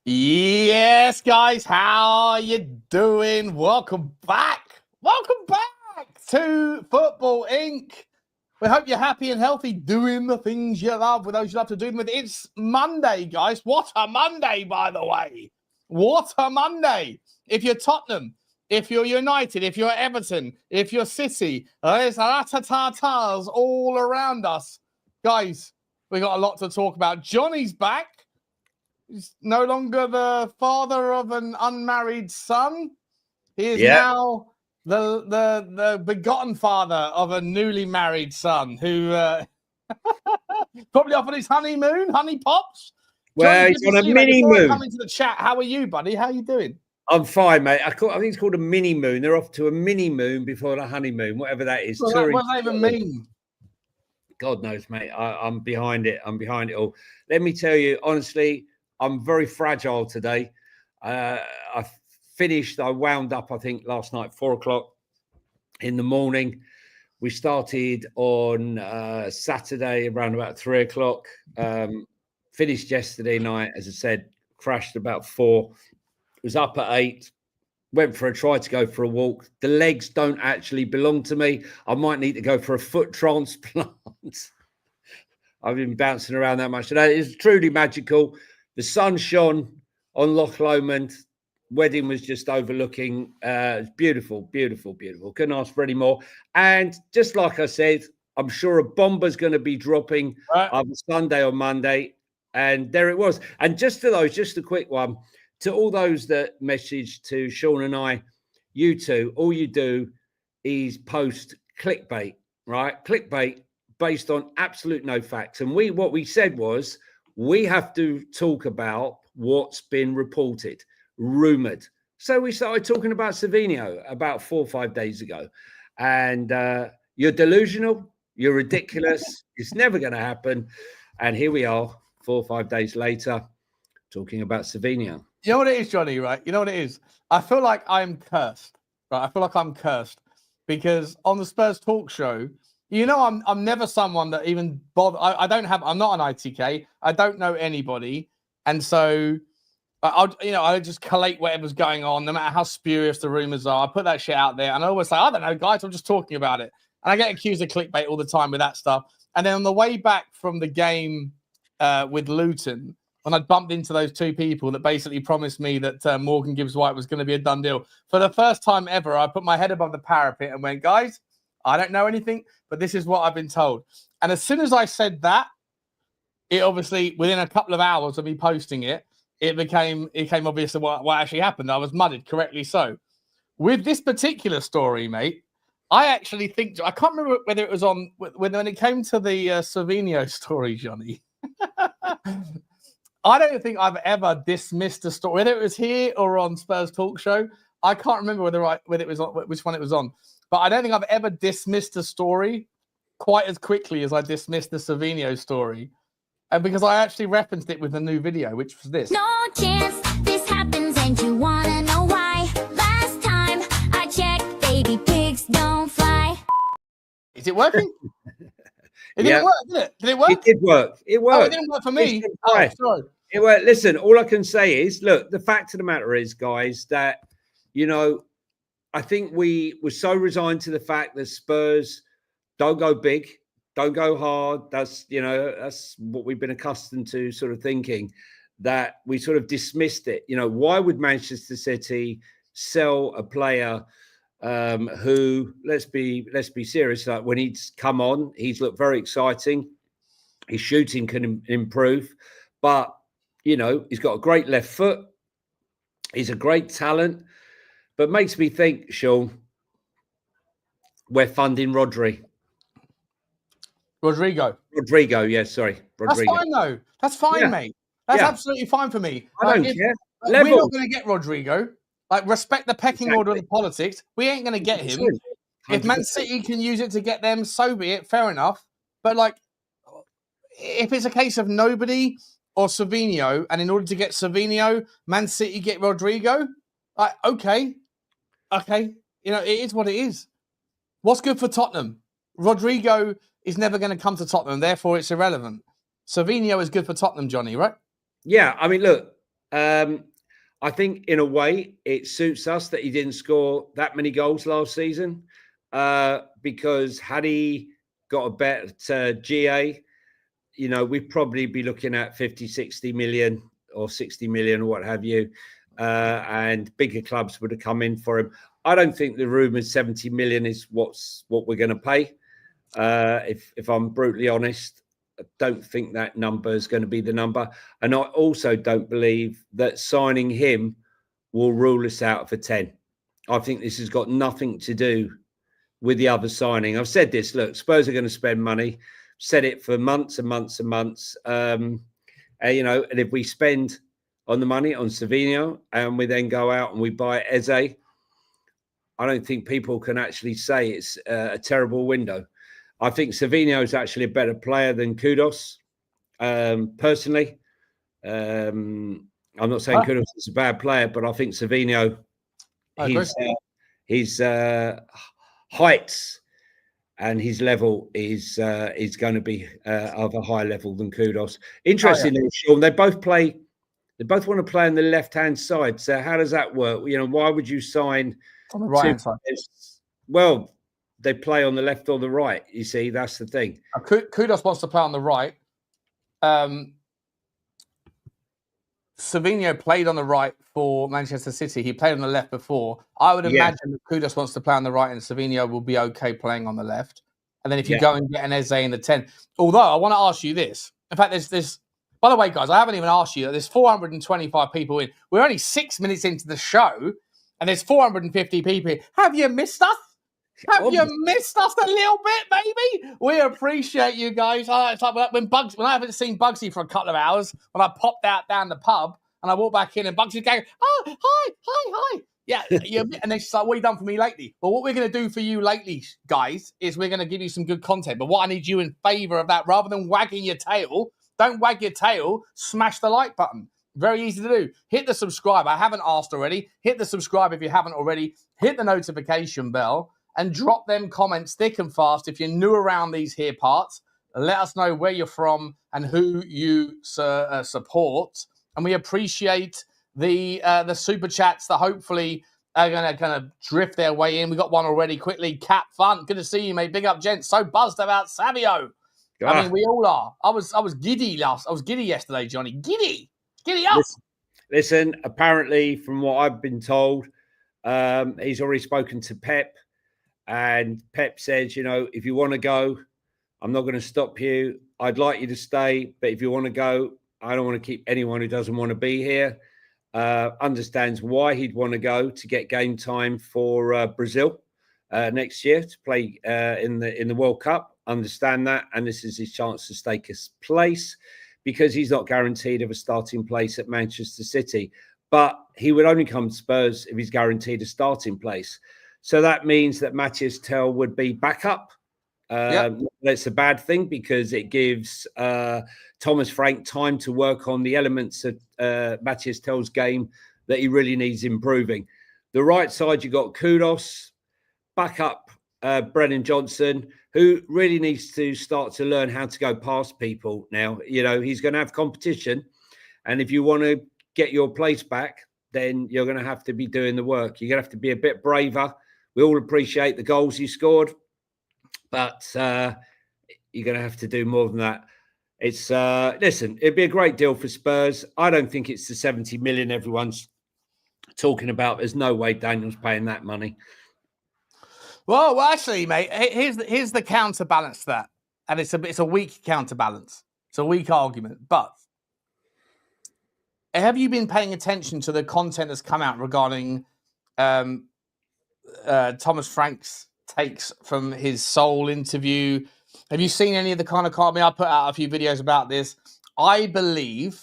Yes, guys, how are you doing? Welcome back. Welcome back to Football Inc. We hope you're happy and healthy doing the things you love with those you love to do them with. It's Monday, guys. What a Monday, by the way. What a Monday. If you're Tottenham, if you're United, if you're Everton, if you're City, there's rat-a-ta-tas all around us. Guys, we got a lot to talk about. Johnny's back. He's no longer the father of an unmarried son. He is now the begotten father of a newly married son who probably off on his honeymoon, honey pops. Well, Johnny, he's on a mini before moon. I come into the chat, how are you, buddy? How are you doing? I'm fine, mate. I think it's called a mini moon. They're off to a mini moon before the honeymoon, whatever that is. What does that even mean? God knows, mate. I'm behind it. I'm behind it all. Let me tell you, honestly, I'm very fragile today. I finished, I wound up, I think, last night, 4:00 in the morning. We started on Saturday around about 3:00. Finished yesterday night, as I said, crashed about 4. Was up at 8. Went for a try to go for a walk. The legs don't actually belong to me. I might need to go for a foot transplant. I've been bouncing around that much today. It's truly magical. The sun shone on Loch Lomond. Wedding was just overlooking. It's beautiful, beautiful, beautiful. Couldn't ask for any more. And just like I said, I'm sure a bomber's going to be dropping on Sunday or Monday. And there it was. And just to those, just a quick one, to all those that message to Sean and I, you two, all you do is post clickbait, right? Clickbait based on absolute no facts. And what we said was, we have to talk about what's been reported, rumored. So we started talking about Savinho about 4 or 5 days ago. And you're delusional. You're ridiculous. It's never going to happen. And here we are 4 or 5 days later talking about Savinho. You know what it is, Johnny, right? You know what it is? I feel like I'm cursed, right? I feel like I'm cursed because on the Spurs talk show, you know, I'm never someone that even bother. I'm not an ITK. I don't know anybody. And so I just collate whatever's going on, no matter how spurious the rumors are. I put that shit out there. And I always say, I don't know, guys, I'm just talking about it. And I get accused of clickbait all the time with that stuff. And then on the way back from the game with Luton, when I bumped into those two people that basically promised me that Morgan Gibbs-White was going to be a done deal. For the first time ever, I put my head above the parapet and went, guys, I don't know anything, but this is what I've been told. And as soon as I said that, it obviously, within a couple of hours of me posting it, it became obvious what actually happened. I was mudded, correctly so. With this particular story, mate, I actually think, I can't remember whether it was on, when it came to the Savinho story, Johnny. I don't think I've ever dismissed a story, whether it was here or on Spurs Talk Show. I can't remember whether it was on, which one it was on, but I don't think I've ever dismissed a story quite as quickly as I dismissed the Savinho story, and because I actually referenced it with a new video, which was this. No chance this happens, and you wanna know why? Last time I checked, baby pigs don't fly. Is it working? It didn't work, did it? Did it work? It did work. It worked. Oh, it didn't work for me. Oh, sorry. It worked. Listen, all I can say is, look, the fact of the matter is, guys, that, you know, I think we were so resigned to the fact that Spurs don't go big, don't go hard. That's what we've been accustomed to sort of thinking, that we sort of dismissed it. You know, why would Manchester City sell a player who, let's be serious, like when he's come on, he's looked very exciting. His shooting can improve, but, you know, he's got a great left foot. He's a great talent, but makes me think, Sean, we're funding Rodrygo, yes, sorry. Rodrygo. That's fine, though. That's fine, mate. That's absolutely fine for me. I don't care. We're not going to get Rodrygo. Like, respect the pecking order of the politics. We ain't going to get him. 100%. If Man City can use it to get them, so be it. Fair enough. But, like, if it's a case of nobody or Savinho, and in order to get Savinho, Man City get Rodrygo, like, okay. You know, it is what it is. What's good for Tottenham? Rodrygo is never going to come to Tottenham, therefore it's irrelevant. Savinho is good for Tottenham, Johnny, right? Yeah, I mean, look, I think in a way it suits us that he didn't score that many goals last season, because had he got a bet at GA, we'd probably be looking at 50, 60 million or 60 million or what have you. And bigger clubs would have come in for him. I don't think the rumored 70 million is what we're going to pay. If I'm brutally honest, I don't think that number is going to be the number. And I also don't believe that signing him will rule us out for 10. I think this has got nothing to do with the other signing. I've said this, look, Spurs are going to spend money. Said it for months and months and months. And if we spend on the money on Savinho and we then go out and we buy Eze, I don't think people can actually say it's a terrible window. I think Savinho is actually a better player than Kudos, personally. I'm not saying Kudos is a bad player, but I think Savinho, his heights and his level is going to be of a higher level than Kudos. Interestingly, Sean, they both want to play on the left-hand side. So how does that work? Why would you sign on the right-hand side? Well, they play on the left or the right. You see, that's the thing. Kudos wants to play on the right. Savinho played on the right for Manchester City. He played on the left before. I would imagine that Kudos wants to play on the right and Savinho will be okay playing on the left. And then if you go and get an Eze in the 10. Although, I want to ask you this. In fact, there's by the way, guys, I haven't even asked you that there's 425 people in. We're only 6 minutes into the show and there's 450 people in. Have you missed us? Have you missed us a little bit, baby? We appreciate you guys. It's like when I haven't seen Bugsy for a couple of hours, when I popped out down the pub and I walked back in and Bugsy's going, oh, hi. Yeah, and then she's like, what have you done for me lately? Well, what we're going to do for you lately, guys, is we're going to give you some good content. But what I need you in favour of that, rather than wagging your tail, don't wag your tail, smash the like button. Very easy to do. Hit the subscribe. I haven't asked already. Hit the subscribe if you haven't already. Hit the notification bell. And drop them comments thick and fast. If you're new around these here parts, let us know where you're from and who you support. And we appreciate the super chats that hopefully are going to kind of drift their way in. We got one already. Quickly, Cat Fun. Good to see you, mate. Big up, gents. So buzzed about Savio. I mean, we all are. I was giddy I was giddy yesterday, Johnny. Giddy up. Listen. Apparently, from what I've been told, he's already spoken to Pep. And Pep says, if you want to go, I'm not going to stop you. I'd like you to stay. But if you want to go, I don't want to keep anyone who doesn't want to be here. Understands why he'd want to go to get game time for Brazil next year to play in the World Cup. Understand that. And this is his chance to stake his place because he's not guaranteed of a starting place at Manchester City. But he would only come to Spurs if he's guaranteed a starting place. So that means that Matthias Tel would be backup. That's a bad thing because it gives Thomas Frank time to work on the elements of Matthias Tel's game that he really needs improving. The right side, you got Kudos, backup Brennan Johnson, who really needs to start to learn how to go past people now. He's going to have competition. And if you want to get your place back, then you're going to have to be doing the work. You're going to have to be a bit braver. We all appreciate the goals he scored, but you're going to have to do more than that. It's listen, it'd be a great deal for Spurs. I don't think it's the 70 million everyone's talking about. There's no way Daniel's paying that money. Well, actually, mate, here's the counterbalance to that, and it's a weak counterbalance. It's a weak argument, but have you been paying attention to the content that's come out regarding Thomas Frank's takes from his Soul interview? Have you seen any of the kind of I mean, I put out a few videos about this. I believe,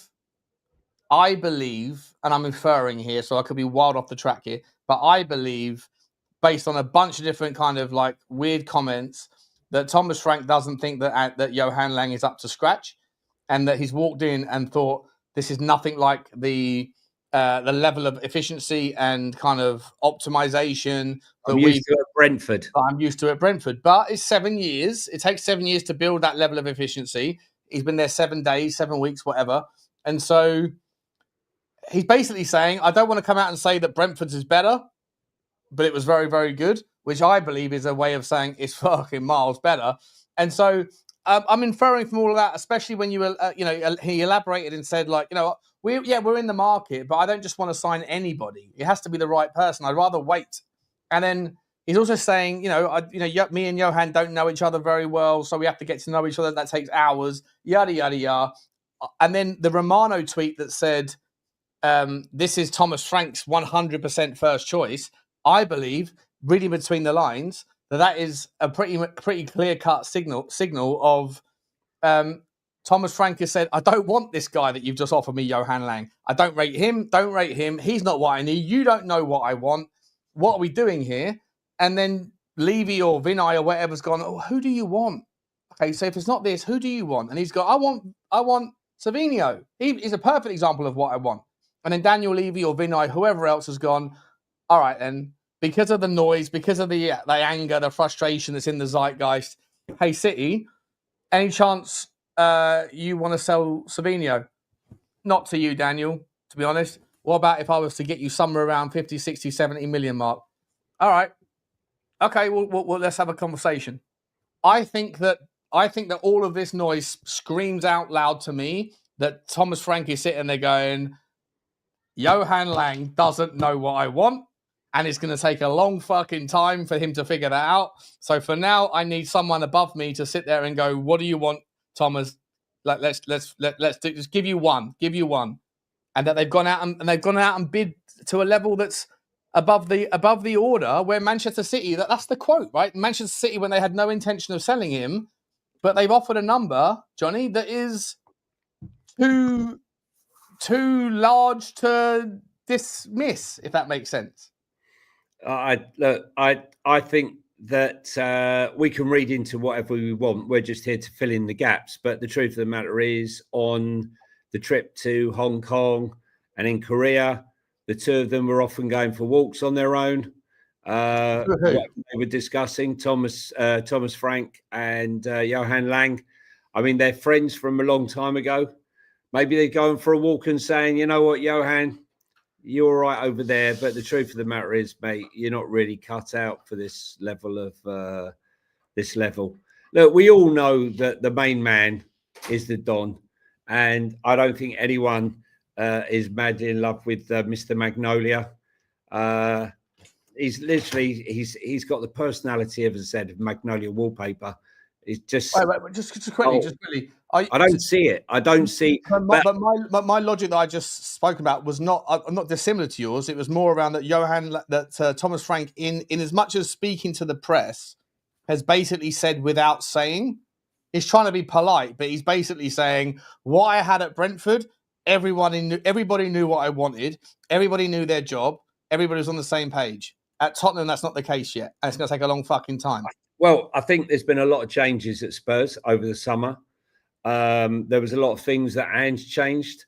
and I'm inferring here, so I could be wild off the track here, but I believe, based on a bunch of different kind of like weird comments, that Thomas Frank doesn't think that Johan Lang is up to scratch, and that he's walked in and thought this is nothing like the level of efficiency and kind of optimization that I'm used to at Brentford. But it's 7 years. It takes 7 years to build that level of efficiency. He's been there 7 days, 7 weeks, whatever. And so he's basically saying, I don't want to come out and say that Brentford's is better, but it was very, very good, which I believe is a way of saying it's fucking miles better. And so I'm inferring from all of that, especially when he elaborated and said, like, we're in the market, but I don't just want to sign anybody. It has to be the right person. I'd rather wait. And then he's also saying, me and Johan don't know each other very well, so we have to get to know each other. That takes hours, yada, yada, yada. And then the Romano tweet that said, this is Thomas Frank's 100% first choice. I believe, reading between the lines, that is a pretty clear-cut signal of Thomas Frank has said, I don't want this guy that you've just offered me, Johan Lang. I don't rate him. Don't rate him. He's not what I need. You don't know what I want. What are we doing here? And then Levy or Vinay or whatever's gone, oh, who do you want? Okay, so if it's not this, who do you want? And he's got, I want Savinho. He's a perfect example of what I want. And then Daniel Levy or Vinay, whoever else has gone, all right then, because of the noise, because of the anger, the frustration that's in the zeitgeist, hey, City, any chance you want to sell Savinho? Not to you, Daniel, to be honest. What about if I was to get you somewhere around 50, 60, 70 million mark? All right. Okay, well let's have a conversation. I think that all of this noise screams out loud to me that Thomas Frank is sitting there going, Johan Lang doesn't know what I want, and it's going to take a long fucking time for him to figure that out. So for now, I need someone above me to sit there and go, what do you want, Thomas? Let's just give you one, and that they've gone out and bid to a level that's above the order, where Manchester City, that's the quote, right? Manchester City, when they had no intention of selling him, but they've offered a number, Johnny, that is too large to dismiss, if that makes sense. I think that we can read into whatever we want. We're just here to fill in the gaps. But the truth of the matter is, on the trip to Hong Kong and in Korea, the two of them were often going for walks on their own. What they were discussing, Thomas Frank and Johan Lang. I mean, they're friends from a long time ago. Maybe they're going for a walk and saying, you know what, Johan, you're all right over there. But the truth of the matter is, mate, you're not really cut out for this level of Look, we all know that the main man is the Don. And I don't think anyone is madly in love with Mr. Magnolia. He's got the personality, as I said, of Magnolia wallpaper. It's just just quickly. I don't see it. I don't see. But my logic that I just spoke about was not dissimilar to yours. It was more around that Thomas Frank, in as much as speaking to the press, has basically said without saying. He's trying to be polite, but he's basically saying what I had at Brentford. Everybody knew what I wanted. Everybody knew their job. Everybody was on the same page. At Tottenham, that's not the case yet, and it's going to take a long fucking time. Well, I think there's been a lot of changes at Spurs over the summer. There was a lot of things that Ange changed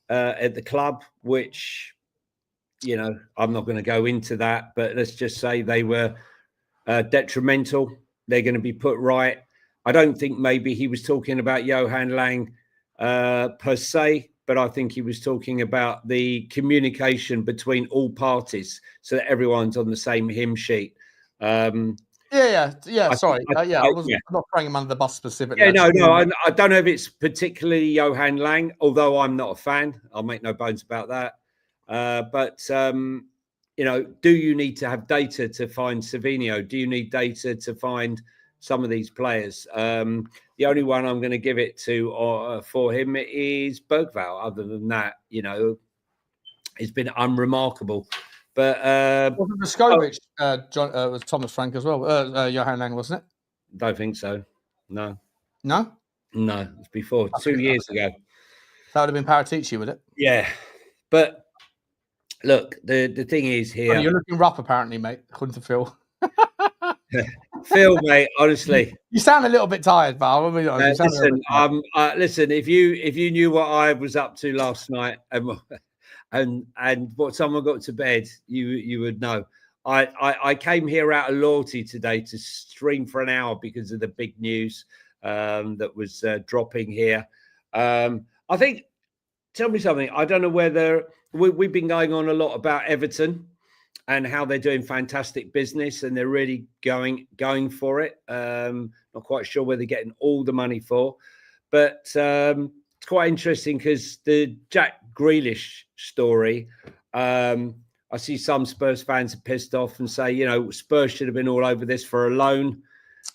at the club, which, I'm not going to go into that, but let's just say they were detrimental. They're going to be put right. I don't think maybe he was talking about Johan Lang per se, but I think he was talking about the communication between all parties so that everyone's on the same hymn sheet. I'm not throwing him under the bus specifically. I don't know if it's particularly Johan Lang, although I'm not a fan. I'll make no bones about that. But do you need to have data to find Savinho? Do you need data to find some of these players? The only one I'm going to give it to for him is Bergvall. Other than that, it's been unremarkable. But wasn't Vescovic was Thomas Frank as well? Johan Lang, wasn't it? Don't think so. No. It's before 2 years ago. That would have been Paratici, would it? Yeah, but look, the thing is here. You're looking rough, apparently, mate. According to Phil. Phil, mate, honestly, you sound a little bit tired, Val. Listen. If you knew what I was up to last night and what someone got to bed, you would know. I came here out of loyalty today to stream for an hour because of the big news that was dropping here. I think tell me something. I don't know whether we've been going on a lot about Everton and how they're doing fantastic business and they're really going for it. Not quite sure where they're getting all the money for, but it's quite interesting because the Jack Grealish story. I see some Spurs fans are pissed off and say, Spurs should have been all over this for a loan,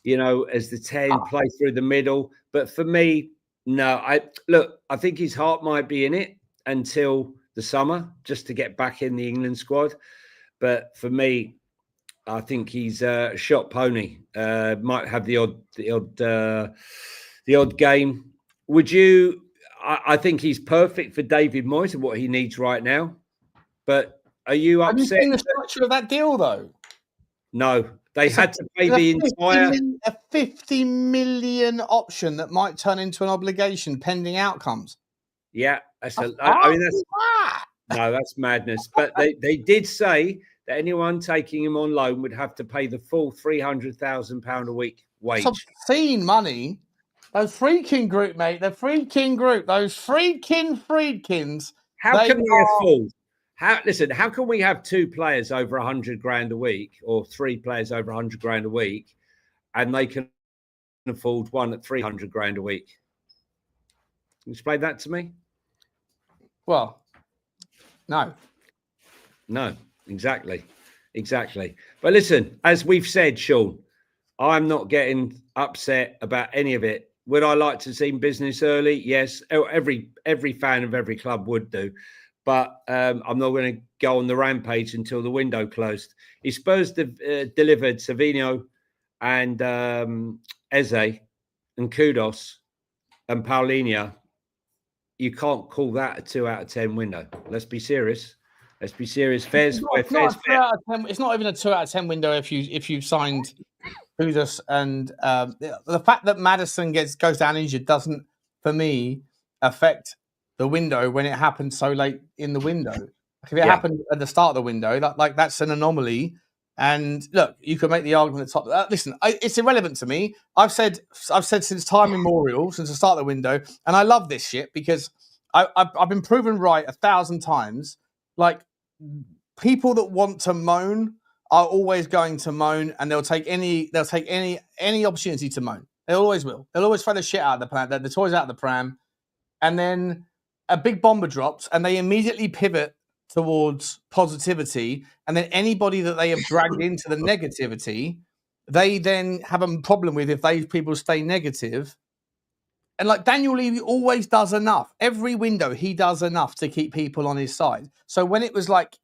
as the 10 play through the middle. But for me, no. I think his heart might be in it until the summer just to get back in the England squad. But for me, I think he's a shot pony. Might have the odd game. Would you? I think he's perfect for David Moyes and what he needs right now. But are you upset? Have you seen the structure of that deal, though? No, they had to pay the entire a 50 million option that might turn into an obligation pending outcomes. Yeah, that's madness. But they did say that anyone taking him on loan would have to pay the full £300,000 a week wage. It's obscene money. Those freaking group, mate. The freaking group. Those freaking Friedkins. How can we afford? How can we have 2 players over 100 grand a week or 3 players over 100 grand a week, and they can afford one at 300 grand a week? Can you explain that to me? Well, no, exactly. But listen, as we've said, Sean, I'm not getting upset about any of it. Would I like to see business early? Yes, every fan of every club would do. But I'm not going to go on the rampage until the window closed. If Spurs delivered Savinho and Eze and Kudos and Paulinho, you can't call that a 2 out of 10 window. Let's be serious. Fair's fair. It's not even a 2 out of 10 window if you've signed Kudos and the fact that Maddison goes down injured doesn't, for me, affect the window when it happened so late in the window. If it happened at the start of the window, that's an anomaly. And look, you can make the argument at the top. Listen, it's irrelevant to me. I've said since time immemorial, since the start of the window, and I love this shit because I've been proven right 1,000 times. Like, people that want to moan are always going to moan, and they'll take any opportunity to moan. They always will. They'll always throw the shit out of the toys out of the pram, and then a big bomber drops, and they immediately pivot towards positivity. And then anybody that they have dragged into the negativity, they then have a problem with if those people stay negative. And like Daniel Levy always does enough. Every window, he does enough to keep people on his side. So when it was like,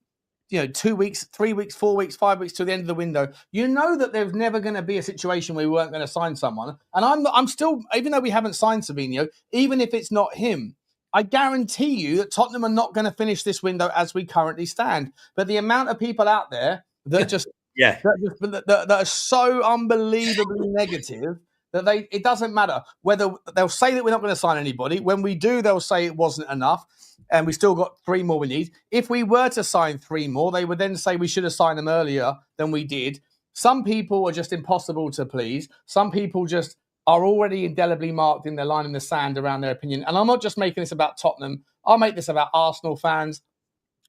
2 weeks, 3 weeks, 4 weeks, 5 weeks to the end of the window, that there's never going to be a situation where we weren't going to sign someone. And I'm still, even though we haven't signed Savinho, even if it's not him, I guarantee you that Tottenham are not going to finish this window as we currently stand. But the amount of people out there that just that are so unbelievably negative that it doesn't matter whether they'll say that we're not going to sign anybody. When we do, they'll say it wasn't enough and we still got 3 more we need. If we were to sign 3 more, they would then say we should have signed them earlier than we did. Some people are just impossible to please. Some people just are already indelibly marked in their line in the sand around their opinion. And I'm not just making this about Tottenham. I'll make this about Arsenal fans,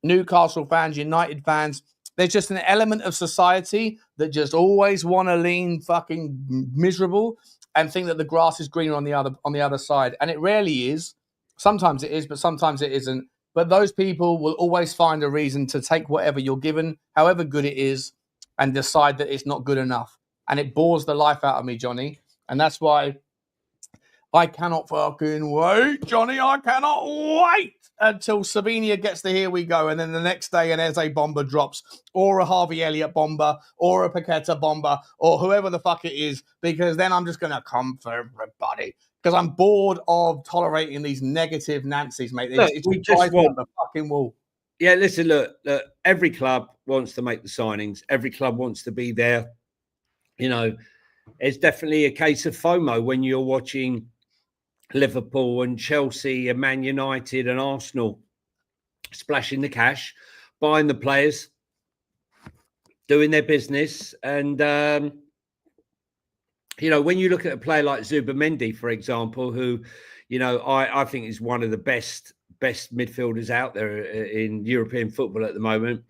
Newcastle fans, United fans. There's just an element of society that just always want to lean fucking miserable and think that the grass is greener on the other side. And it rarely is. Sometimes it is, but sometimes it isn't. But those people will always find a reason to take whatever you're given, however good it is, and decide that it's not good enough. And it bores the life out of me, Johnny. And that's why I cannot fucking wait, Johnny. I cannot wait until Savinho gets the here we go. And then the next day an Eze bomber drops, or a Harvey Elliott bomber, or a Paqueta bomber, or whoever the fuck it is, because then I'm just going to come for everybody. Because I'm bored of tolerating these negative Nancy's, mate. It's just want the fucking wall. Yeah, listen, look, every club wants to make the signings. Every club wants to be there. It's definitely a case of FOMO when you're watching Liverpool and Chelsea and Man United and Arsenal splashing the cash, buying the players, doing their business. And, when you look at a player like Zubimendi, for example, who, I think is one of the best best midfielders out there in European football at the moment.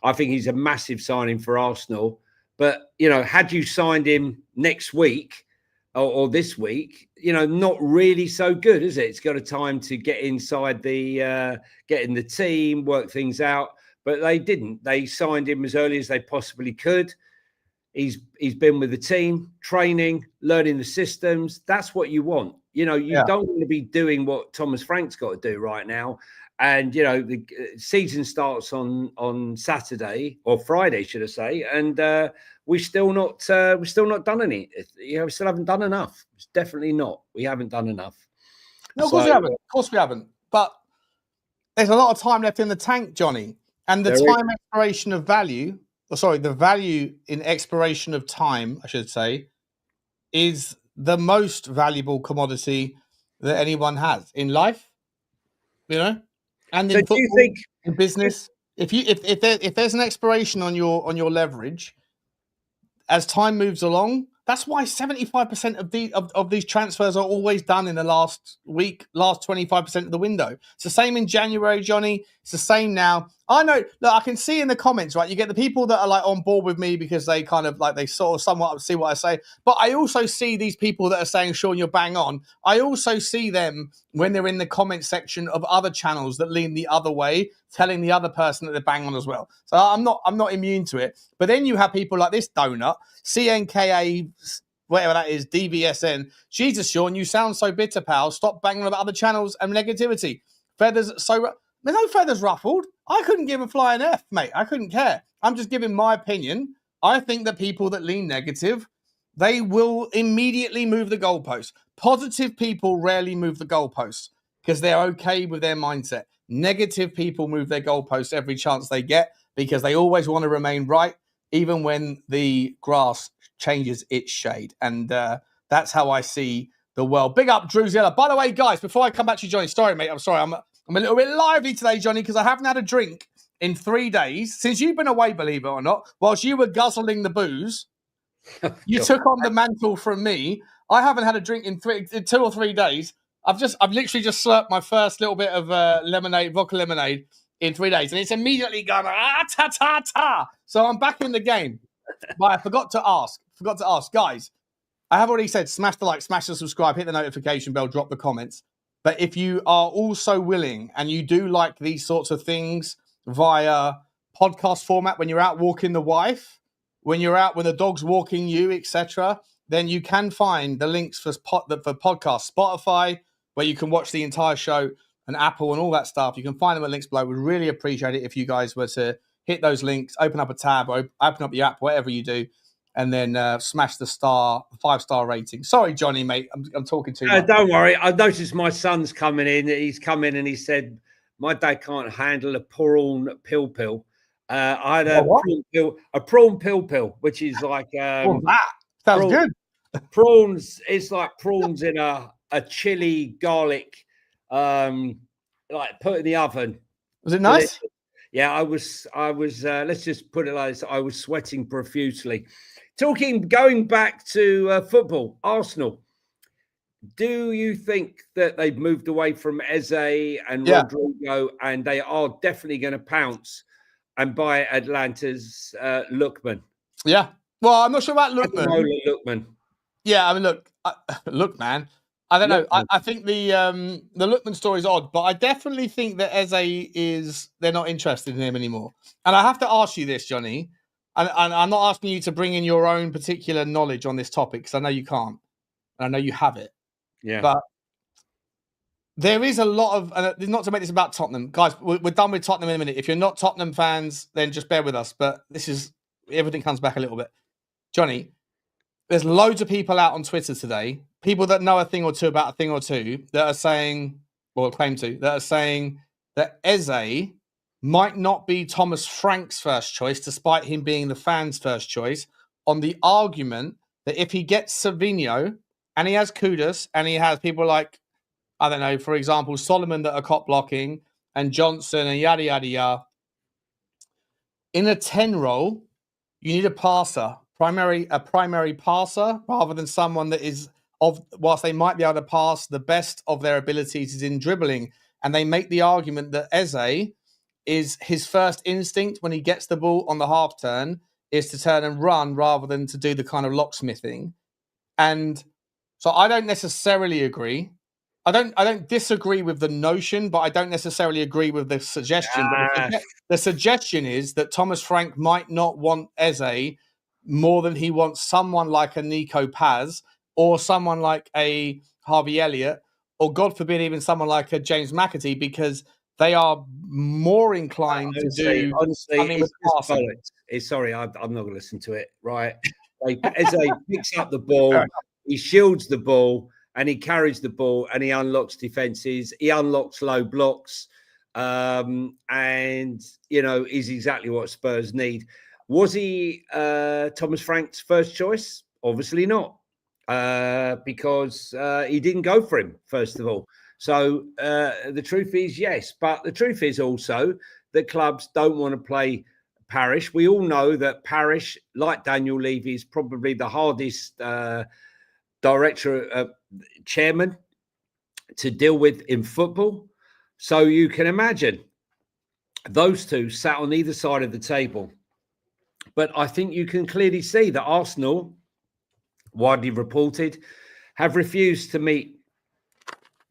I think he's a massive signing for Arsenal. But, had you signed him next week or this week, not really so good, is it? It's got a time to get inside get in the team, work things out. But they didn't. They signed him as early as they possibly could. He's been with the team, training, learning the systems. That's what you want. You don't want to be doing what Thomas Frank's got to do right now. And the season starts on Saturday or Friday, should I say? And we're still not done any. We still haven't done enough. It's definitely not. We haven't done enough. No, of course we haven't. Of course we haven't. But there's a lot of time left in the tank, Johnny. And the expiration of value. The value in expiration of time, I should say, is the most valuable commodity that anyone has in life, and in football, do you think, in business. If there's an expiration on your leverage, as time moves along, that's why 75% of these transfers are always done in the last week, last 25% of the window. It's the same in January, Johnny. It's the same now. I know. Look, I can see in the comments, right? You get the people that are like on board with me because they kind of like they sort of somewhat see what I say. But I also see these people that are saying, "Sean, you're bang on." I also see them when they're in the comment section of other channels that lean the other way, telling the other person that they're bang on as well. So I'm not immune to it. But then you have people like this donut, CNKA, whatever that is, DVSN. Jesus, Sean, you sound so bitter, pal. Stop banging about other channels and negativity. Feathers so. There's no feathers ruffled. I couldn't give a flying F, mate. I couldn't care. I'm just giving my opinion. I think that people that lean negative, they will immediately move the goalposts. Positive people rarely move the goalposts because they're okay with their mindset. Negative people move their goalposts every chance they get because they always want to remain right, even when the grass changes its shade. And that's how I see the world. Big up, Drewzilla. By the way, guys, before I come back to you, Johnny, sorry, mate. I'm sorry. I'm a little bit lively today, Johnny, because I haven't had a drink in 3 days since you've been away, believe it or not. Whilst you were guzzling the booze, you took on the mantle from me. I haven't had a drink in 2 or 3 days. I've literally just slurped my first little bit of vodka lemonade in 3 days, and it's immediately gone ta. So I'm back in the game. But I forgot to ask, guys. I have already said, smash the like, smash the subscribe, hit the notification bell, drop the comments. But if you are also willing and you do like these sorts of things via podcast format, when you're out walking the wife, when the dog's walking you, etc., then you can find the links for podcasts, Spotify, where you can watch the entire show, and Apple and all that stuff. You can find them at links below. We'd really appreciate it if you guys were to hit those links, open up a tab, or open up your app, whatever you do, and then smash the 5-star rating. Sorry, Johnny, mate. I'm talking too much. Don't worry. I noticed my son's coming in. He's come in and he said, my dad can't handle a prawn pill. I had a prawn pill, which is like... that sounds good. Prawns, it's like prawns in a chili garlic, like put in the oven. Was it nice? Yeah, I was, let's just put it like this. I was sweating profusely. Going back to football, Arsenal, do you think that they've moved away from Eze and Rodrygo, and they are definitely going to pounce and buy Atlanta's Lookman? Yeah. Well, I'm not sure about Lookman. Yeah, I mean, look, man. I don't know. I think the Lookman story is odd, but I definitely think that Eze they're not interested in him anymore. And I have to ask you this, Johnny, and I'm not asking you to bring in your own particular knowledge on this topic because I know you can't, and I know you have it. Yeah. But there is a lot of, not to make this about Tottenham, guys. We're done with Tottenham in a minute. If you're not Tottenham fans, then just bear with us. But everything comes back a little bit, Johnny. There's loads of people out on Twitter today, people that know a thing or two about a thing or two, that are saying, or claim to, that are saying that Eze might not be Thomas Frank's first choice, despite him being the fans' first choice, on the argument that if he gets Savinho, and he has Kudus, and he has people like, I don't know, for example, Solomon that are cop blocking, and Johnson, and yada, yada, yada. In a 10 role, you need a passer. A primary passer, rather than someone that is whilst they might be able to pass, the best of their abilities is in dribbling and they make the argument that Eze is his first instinct when he gets the ball on the half turn is to turn and run rather than to do the kind of locksmithing. And so I don't necessarily agree. I don't disagree with the notion, but I don't necessarily agree with the suggestion. The suggestion is that Thomas Frank might not want Eze more than he wants someone like a Nico Paz or someone like a Harvey Elliott, or God forbid, even someone like a James McAtee, because they are more inclined to do something with passing. Sorry, I'm not going to listen to it. Right? Eze picks up the ball, he shields the ball, and he carries the ball, and he unlocks defenses. He unlocks low blocks, and is exactly what Spurs need. Was he Thomas Frank's first choice? Obviously not, because he didn't go for him, first of all. So the truth is, yes. But the truth is also that clubs don't want to play Parish. We all know that Parish, like Daniel Levy, is probably the hardest chairman to deal with in football. So you can imagine those two sat on either side of the table. But I think you can clearly see that Arsenal, widely reported, have refused to meet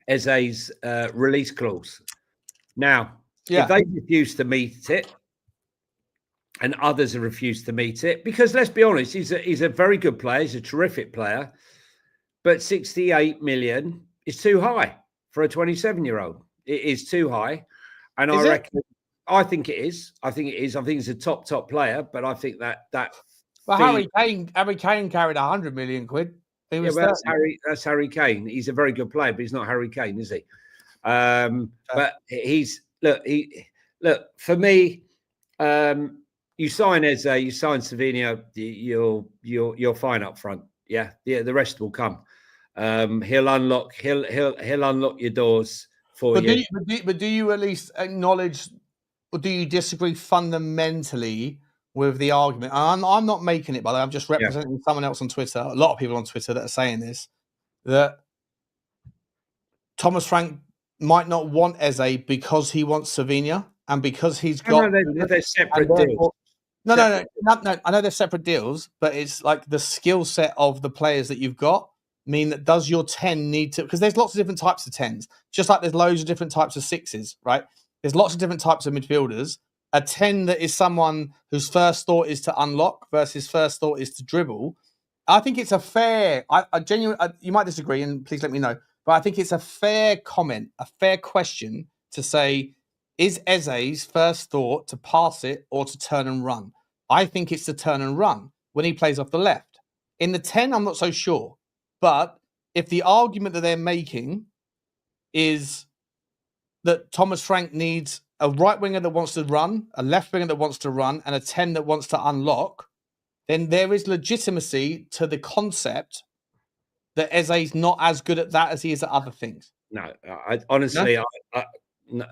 Eze's release clause. Now, if they refuse to meet it, and others have refused to meet it, because let's be honest, he's a very good player, he's a terrific player, but 68 million is too high for a 27-year-old. It is too high, and I think it is. I think he's a top player, but I think that. Well, Harry Kane carried 100 million quid. That's Harry Kane. He's a very good player, but he's not Harry Kane, is he? But look for me. You sign Eze, you sign Savinho, you're fine up front. Yeah, the rest will come. He'll unlock your doors for you. But do you at least acknowledge, or do you disagree fundamentally with the argument? And I'm not making it, by the way. I'm just representing someone else on Twitter. A lot of people on Twitter that are saying this, that Thomas Frank might not want Eze because he wants Savinho and because he's got. No, they're separate deals. No. I know they're separate deals, but it's like the skill set of the players that you've got mean that does your 10 need to, because there's lots of different types of 10s, just like there's loads of different types of 6s, right? There's lots of different types of midfielders. A 10 that is someone whose first thought is to unlock versus first thought is to dribble. I think it's a fair, I genuinely, you might disagree and please let me know, but I think it's a fair comment, a fair question to say, is Eze's first thought to pass it or to turn and run? I think it's to turn and run when he plays off the left. In the 10, I'm not so sure. But if the argument that they're making is that Thomas Frank needs a right winger that wants to run, a left winger that wants to run, and a 10 that wants to unlock, then there is legitimacy to the concept that Eze's not as good at that as he is at other things. No, honestly,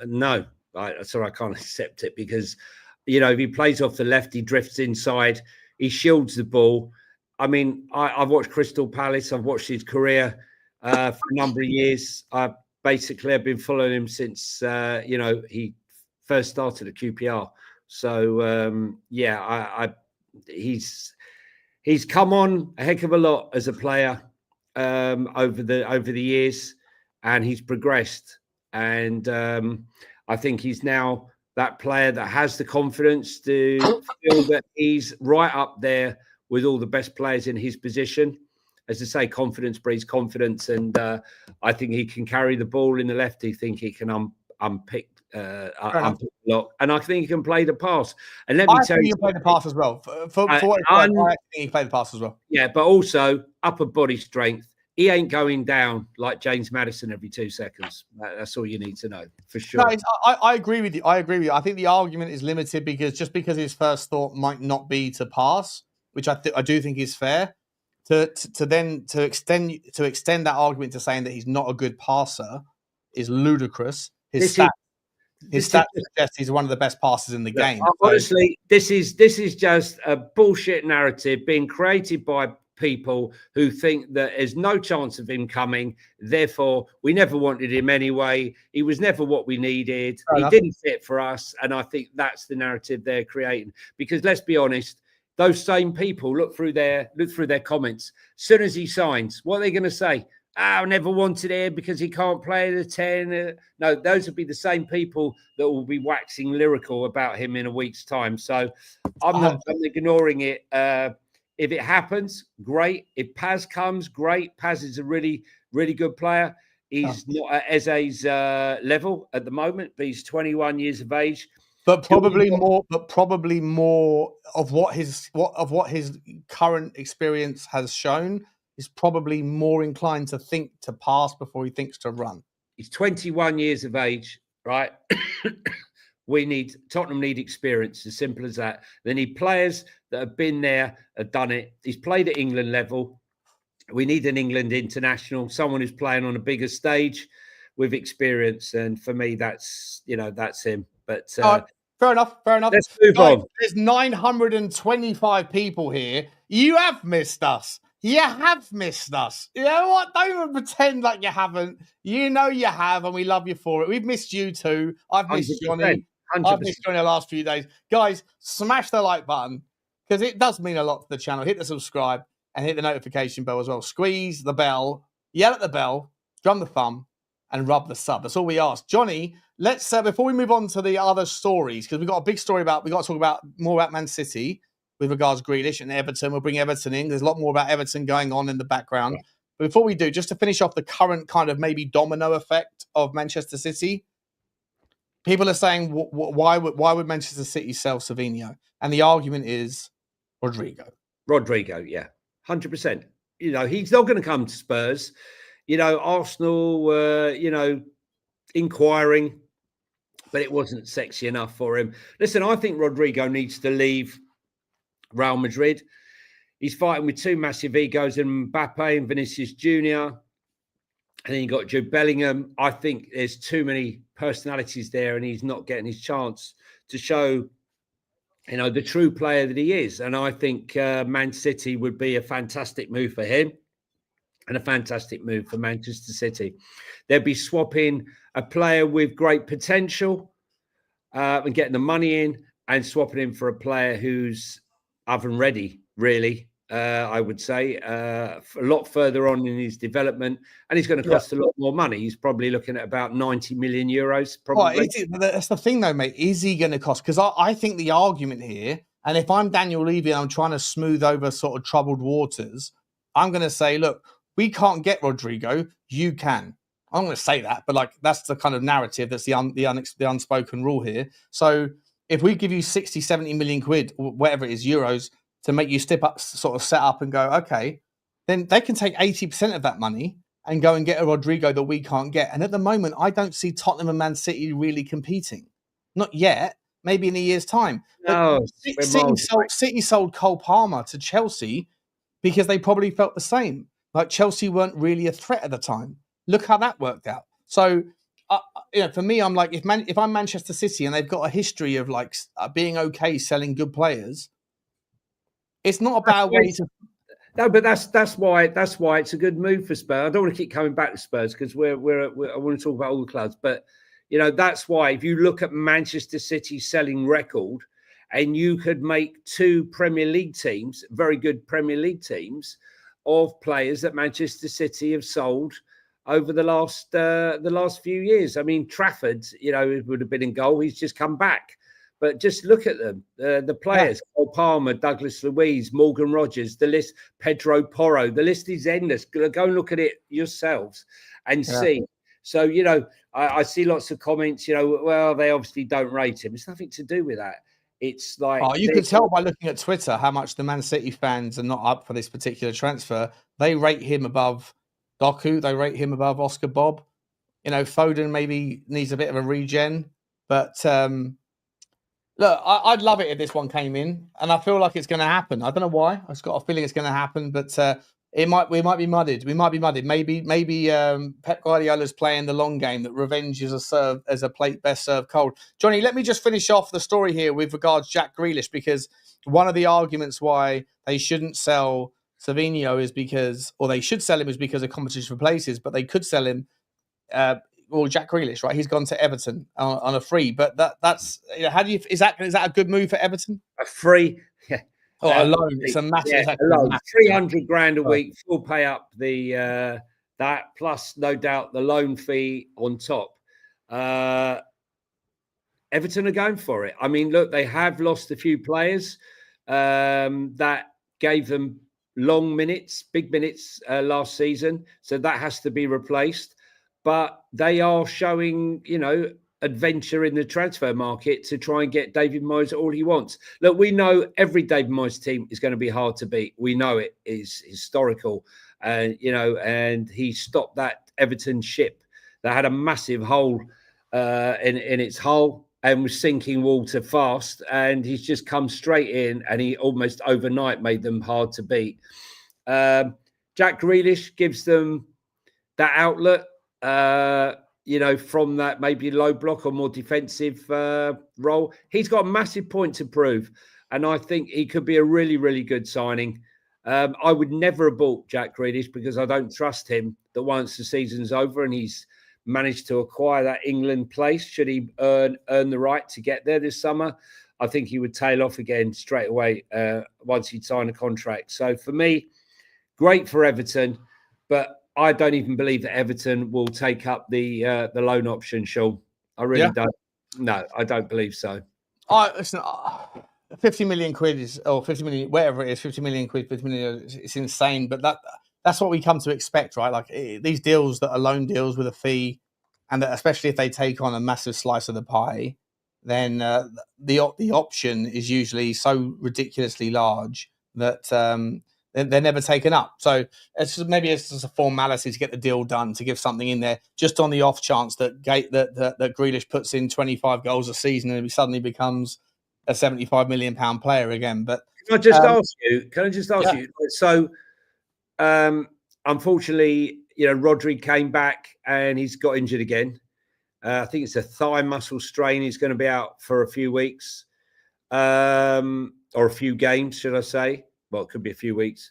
no. Sorry, I can't accept it because, if he plays off the left, he drifts inside, he shields the ball. I mean, I've watched Crystal Palace. I've watched his career for a number of years. I've been following him since, he first started at QPR. So, he's come on a heck of a lot as a player over the years, and he's progressed. And I think he's now that player that has the confidence to feel that he's right up there with all the best players in his position. As I say, confidence breeds confidence, and I think he can carry the ball in the left. I think he can unpick a lot, and I think he can play the pass. And let me tell you, he can play the pass as well. I think he can play the pass as well. Yeah, but also upper body strength. He ain't going down like James Maddison every 2 seconds. That's all you need to know, for sure. No, I agree with you. I think the argument is limited because his first thought might not be to pass, which I do think is fair. To extend that argument to saying that he's not a good passer is ludicrous. His stats suggest he's one of the best passers in the game. Honestly, this is just a bullshit narrative being created by people who think that there's no chance of him coming. Therefore, we never wanted him anyway. He was never what we needed. Fair He enough. didn't fit for us. And I think that's the narrative they're creating. Because let's be honest, those same people look through their comments. As soon as he signs, what are they going to say? I never wanted him because he can't play the 10. No, those will be the same people that will be waxing lyrical about him in a week's time. So I'm ignoring it. If it happens, great. If Paz comes, great. Paz is a really, really good player. He's not at Eze's level at the moment, but he's 21 years of age. But probably more of what his current experience has shown is probably more inclined to think to pass before he thinks to run. He's 21 years of age, right? Tottenham need experience, as simple as that. They need players that have been there, have done it. He's played at England level. We need an England international, someone who's playing on a bigger stage with experience. And for me, that's him. But fair enough. Let's move on. There's 925 people here. You have missed us. You have missed us. You know what? Don't even pretend like you haven't. You know you have, and we love you for it. We've missed you too. I've missed Jonny. 100%. I've missed Jonny the last few days. Guys, smash the like button because it does mean a lot to the channel. Hit the subscribe and hit the notification bell as well. Squeeze the bell, yell at the bell, drum the thumb, and rub the sub. That's all we ask. Jonny, let's before we move on to the other stories, because we've got a big story we got to talk about more about Man City with regards to Grealish and Everton. We'll bring Everton in. There's a lot more about Everton going on in the background. Yeah. But before we do, just to finish off the current kind of maybe domino effect of Manchester City, people are saying, why would Manchester City sell Savinho? And the argument is Rodrygo. Rodrygo, yeah, 100%. He's not going to come to Spurs. Arsenal were, inquiring, but it wasn't sexy enough for him. Listen, I think Rodrygo needs to leave Real Madrid. He's fighting with two massive egos in Mbappe and Vinicius Jr. And then you got Jude Bellingham. I think there's too many personalities there and he's not getting his chance to show, the true player that he is. And I think Man City would be a fantastic move for him and a fantastic move for Manchester City. They'd be swapping a player with great potential and getting the money in and swapping him for a player who's oven ready, really, I would say, a lot further on in his development. And he's going to cost a lot more money. He's probably looking at about 90 million euros. Probably. That's the thing, though, mate. Is he going to cost? Because I think the argument here, and if I'm Daniel Levy and I'm trying to smooth over sort of troubled waters, I'm going to say, look, we can't get Rodrygo. You can. I'm going to say that, but that's the kind of narrative. That's the unspoken rule here. So if we give you 60, 70 million quid, or whatever it is, euros, to make you set up and go, okay, then they can take 80% of that money and go and get a Rodrygo that we can't get. And at the moment, I don't see Tottenham and Man City really competing. Not yet. Maybe in a year's time. No, City sold Cole Palmer to Chelsea because they probably felt the same. Like Chelsea weren't really a threat at the time. Look how that worked out. So, for me, I'm like, if I'm Manchester City and they've got a history of being okay selling good players, it's not a bad way to. No, but that's why it's a good move for Spurs. I don't want to keep coming back to Spurs because I want to talk about all the clubs, but that's why if you look at Manchester City's selling record, and you could make two Premier League teams, very good Premier League teams, of players that Manchester City have sold over the last few years. I mean, Trafford, would have been in goal. He's just come back. But just look at them, the players, Cole Palmer, Douglas Luiz, Morgan Rogers, the list, Pedro Porro, the list is endless. Go and look at it yourselves and see. So, I see lots of comments, well, they obviously don't rate him. It's nothing to do with that. It's like... Oh, you can tell by looking at Twitter how much the Man City fans are not up for this particular transfer. They rate him above Doku. They rate him above Oscar Bob. Foden maybe needs a bit of a regen. But look, I'd love it if this one came in. And I feel like it's going to happen. I don't know why. I've got a feeling it's going to happen. But we might be mudded. We might be mudded. Maybe Pep Guardiola's playing the long game, that revenge is a plate best served cold. Jonny, let me just finish off the story here with regards to Jack Grealish, because one of the arguments why they shouldn't sell Savinho is because, or they should sell him is because of competition for places, but they could sell him. Well, Jack Grealish, right? He's gone to Everton on a free, but that's how do you is that a good move for Everton? A free, yeah. Oh, a loan. It's a massive. Yeah, it's a loan. massive 300 grand a week. Full pay up the that plus no doubt the loan fee on top. Everton are going for it. I mean, look, they have lost a few players that gave them long minutes, big minutes last season. So that has to be replaced. But they are showing, adventure in the transfer market to try and get David Moyes all he wants. Look, we know every David Moyes team is going to be hard to beat. We know it is historical. And he stopped that Everton ship that had a massive hole in its hull and was sinking water fast, and he's just come straight in and he almost overnight made them hard to beat. Jack Grealish gives them that outlet, from that maybe low block or more defensive role. He's got a massive point to prove, and I think he could be a really, really good signing. I would never have bought Jack Grealish because I don't trust him that once the season's over and he's managed to acquire that England place, should he earn the right to get there this summer, I think he would tail off again straight away once he'd signed a contract. So for me, great for Everton, but I don't even believe that Everton will take up the loan option, Sean. I really don't. No, I don't believe so. Listen, 50 million quid is, or 50 million, whatever it is, 50 million quid, 50 million, it's insane. But that's what we come to expect, right? Like these deals that are loan deals with a fee, and that especially if they take on a massive slice of the pie, then the option is usually so ridiculously large that they're never taken up. So maybe it's just a formality to get the deal done, to give something in there, just on the off chance that that Grealish puts in 25 goals a season and he suddenly becomes a 75 million pound player again. But can I just ask you? So, unfortunately, Rodri came back and he's got injured again. I think it's a thigh muscle strain. He's going to be out for a few weeks, or a few games, should I say? Well, it could be a few weeks.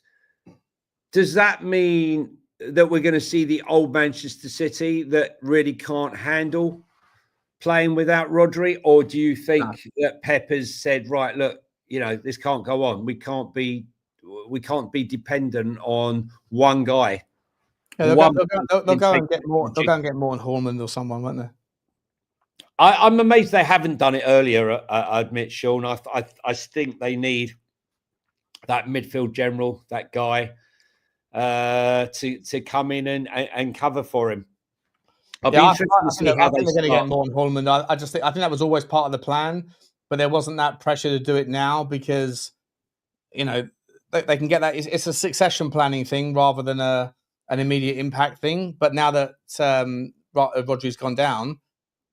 Does that mean that we're going to see the old Manchester City that really can't handle playing without Rodri? Or do you think that Pep has said, right, look, this can't go on. We can't be dependent on one guy. Yeah, they'll go and get more. They'll go and get more on Haaland or someone, won't they? I'm amazed they haven't done it earlier. I admit, Sean. I think they need that midfield general, that guy, to come in and cover for him. I think they're going to get more on Haaland. I think that was always part of the plan, but there wasn't that pressure to do it now because they can get that. It's a succession planning thing rather than an immediate impact thing. But now that Rodri's gone down,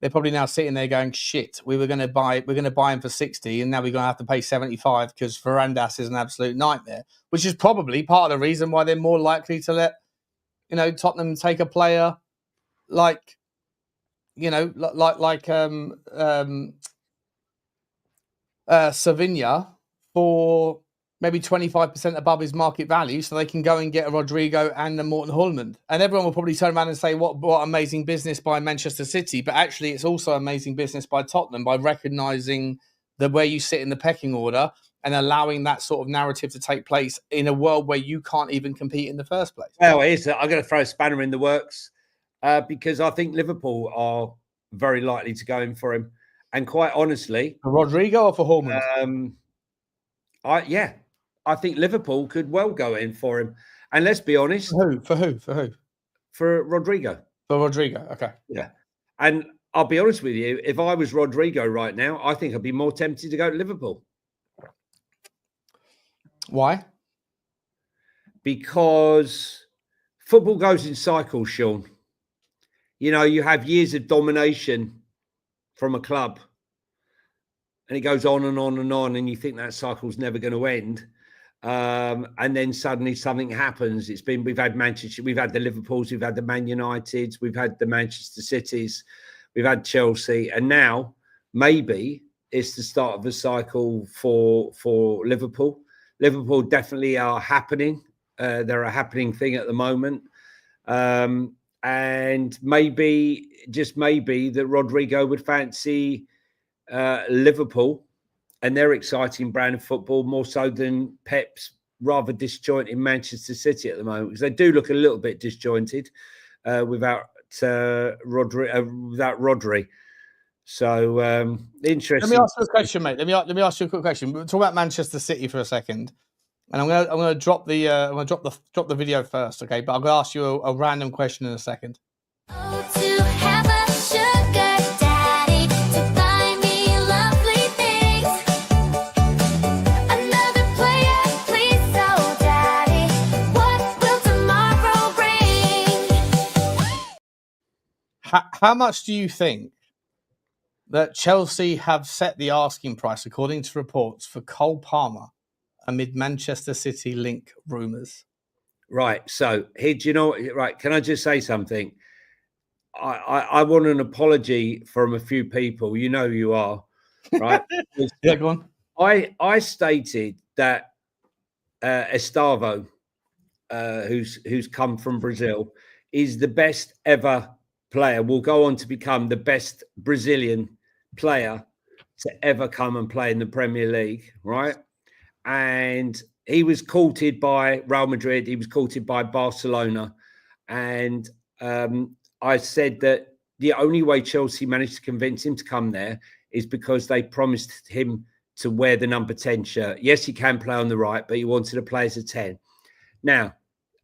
they're probably now sitting there going, "Shit, we're going to buy him for 60, and now we're going to have to pay 75 because Varandas is an absolute nightmare." Which is probably part of the reason why they're more likely to let Tottenham take a player like Savinho for maybe 25% above his market value, so they can go and get a Rodrygo and a Morten Haaland. And everyone will probably turn around and say, what amazing business by Manchester City. But actually, it's also amazing business by Tottenham by recognising where you sit in the pecking order and allowing that sort of narrative to take place in a world where you can't even compete in the first place. Well, I'm going to throw a spanner in the works because I think Liverpool are very likely to go in for him. And quite honestly... For Rodrygo or for Haaland? I think Liverpool could well go in for him. And let's be honest. For who? For Rodrygo. For Rodrygo, okay. Yeah. And I'll be honest with you, if I was Rodrygo right now, I think I'd be more tempted to go to Liverpool. Why? Because football goes in cycles, Sean. You have years of domination from a club. And it goes on and on and on, and you think that cycle's never going to end. And then suddenly something happens. We've had Manchester, we've had the Liverpools, we've had the Man Uniteds, we've had the Manchester Cities, we've had Chelsea, and now maybe it's the start of a cycle for Liverpool. Liverpool definitely are happening They're a happening thing at the moment. And maybe, just maybe, that Rodrygo would fancy Liverpool and their exciting brand of football more so than Pep's rather disjointed Manchester City at the moment, because they do look a little bit disjointed without Rodri. So interesting. Let me ask you a question, mate. Let me ask you a quick question. We'll talk about Manchester City for a second, and I'm gonna drop the video first, okay? But I'm gonna ask you a random question in a second. Oh, to have a sugar daddy to buy me lovely things. Another player, please, oh daddy, what will tomorrow bring? How much do you think that Chelsea have set the asking price, according to reports, for Cole Palmer amid Manchester City link rumours? Right. So here, do you know? Right. Can I just say something? I want an apology from a few people. You know you are, right? Yeah, go on. I stated that Estavo, who's come from Brazil, is the best ever player. Will go on to become the best Brazilian player to ever come and play in the Premier League, right? And he was courted by Real Madrid. He was courted by Barcelona, and I said that the only way Chelsea managed to convince him to come there is because they promised him to wear the number 10 shirt. Yes, he can play on the right, but he wanted to play as a 10. Now,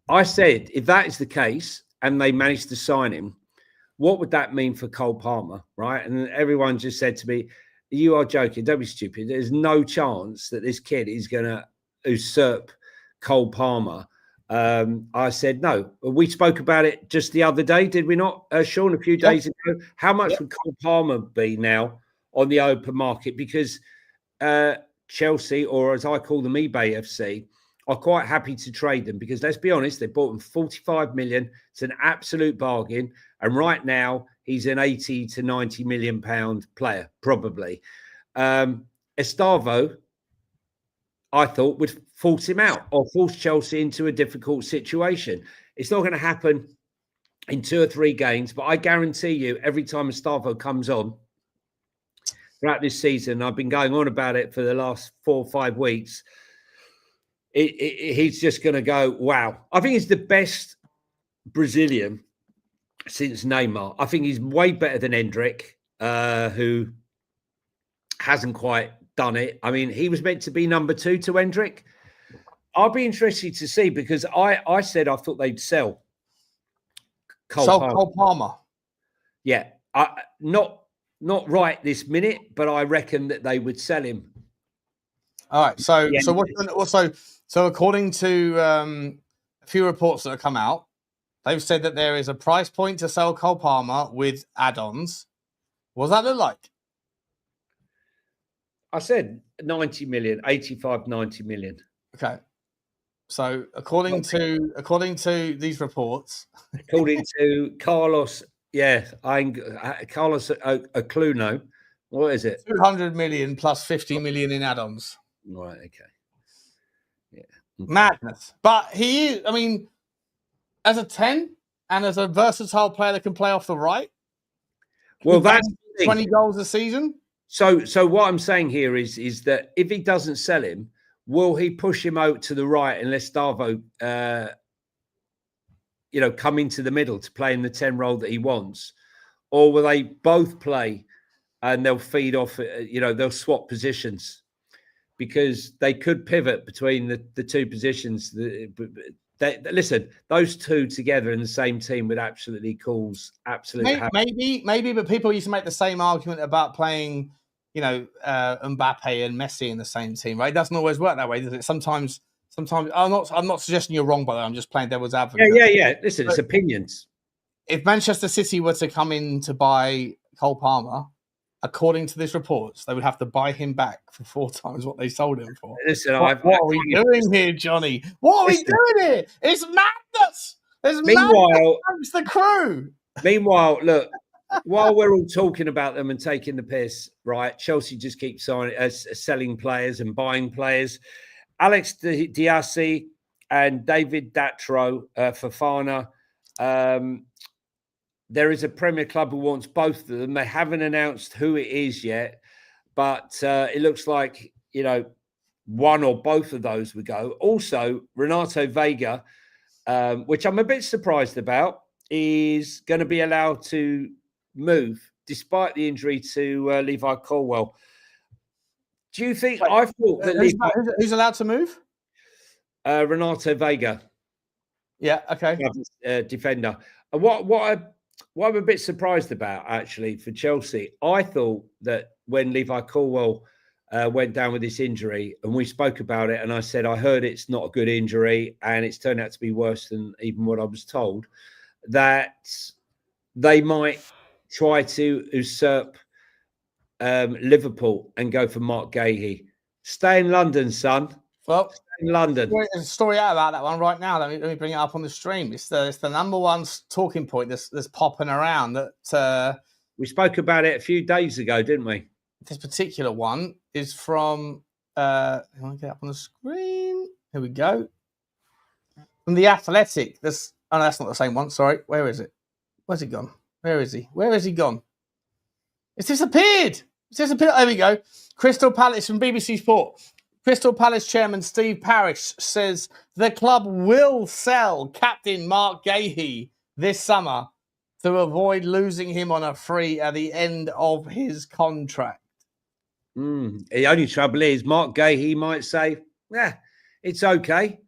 I said, if that is the case and they managed to sign him, what would that mean for Cole Palmer, right? And everyone just said to me, you are joking. Don't be stupid. There's no chance that this kid is going to usurp Cole Palmer. I said, no. We spoke about it just the other day, did we not, Sean, a few days ago? How much would Cole Palmer be now on the open market? Because Chelsea, or as I call them, eBay FC, are quite happy to trade them, because let's be honest, they bought him 45 million. It's an absolute bargain. And right now, he's an 80 to 90 million pound player, probably. Estavo, I thought, would force him out or force Chelsea into a difficult situation. It's not going to happen in 2 or 3 games, but I guarantee you, every time Estavo comes on throughout this season, I've been going on about it for the last 4 or 5 weeks, he's just going to go, wow. I think he's the best Brazilian since Neymar. I think he's way better than Endrick, who hasn't quite done it. I mean, he was meant to be number 2 to Endrick. I'll be interested to see, because I said I thought they'd sell Cole Palmer. Yeah, not right this minute, but I reckon that they would sell him. All right. So according to a few reports that have come out, they've said that there is a price point to sell Cole Palmer with add-ons. What does that look like? I said 90 million, 85, 90 million. Okay. So according to these reports, according to Carlos, Carlos Acluno, what is it? 200 million plus 50 million in add-ons. Right. Okay. Yeah. Okay. Madness. But he is, I mean, as a 10 and as a versatile player that can play off the right. Well, that's 20 goals a season. So what I'm saying here is that if he doesn't sell him, will he push him out to the right and let Stavo, come into the middle to play in the 10 role that he wants? Or will they both play and they'll feed off, they'll swap positions? Because they could pivot between the two positions. Listen, those two together in the same team would absolutely cause absolute maybe, but people used to make the same argument about playing, Mbappe and Messi in the same team, right? It doesn't always work that way, does it? Sometimes I'm not suggesting you're wrong, by the way. I'm just playing devil's advocate. Yeah. Listen, it's opinions. If Manchester City were to come in to buy Cole Palmer, according to this reports, they would have to buy him back for 4 times what they sold him for. Listen, what are we doing here, Johnny? What are we doing here? It's madness. There's madness amongst the crew. Meanwhile, look, while we're all talking about them and taking the piss, right? Chelsea just keeps selling players and buying players. Alex Diassi and David Datro, Fofana. There is a Premier club who wants both of them. They haven't announced who it is yet, but it looks like, one or both of those would go. Also, Renato Vega, which I'm a bit surprised about, is going to be allowed to move despite the injury to Levi Colwill. Do you think? I thought that who's allowed to move? Renato Vega. Yeah. Okay. Defender. And what I'm a bit surprised about, actually, for Chelsea, I thought that when Levi Colwill went down with this injury, and we spoke about it, and I said I heard it's not a good injury, and it's turned out to be worse than even what I was told, that they might try to usurp Liverpool and go for Mark Gahey. Stay in London, son. Well, stay in London. There's a story out about that one right now. Let me bring it up on the stream. It's the number one talking point that's popping around. That we spoke about it a few days ago, didn't we? This particular one is from. I want to get up on the screen. Here we go. From the Athletic. That's not the same one. Sorry. Where is it? Where's it gone? Where is he? Where has he gone? It's disappeared. There we go. Crystal Palace from BBC Sport. Crystal Palace chairman Steve Parish says the club will sell captain Mark Gahey this summer to avoid losing him on a free at the end of his contract. The only trouble is Mark Gahey might say, yeah, it's okay.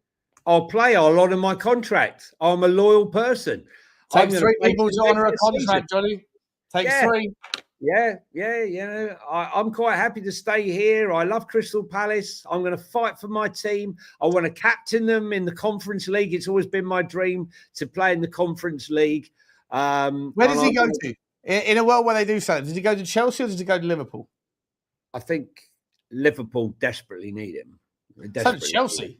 I'll play. I'll honour my contract. I'm a loyal person. Takes three people to honour a contract, Johnny. Takes three. Yeah. I'm quite happy to stay here. I love Crystal Palace. I'm going to fight for my team. I want to captain them in the Conference League. It's always been my dream to play in the Conference League. Where does he go to? In a world where they do so, does he go to Chelsea or does he go to Liverpool? I think Liverpool desperately need him. So does Chelsea.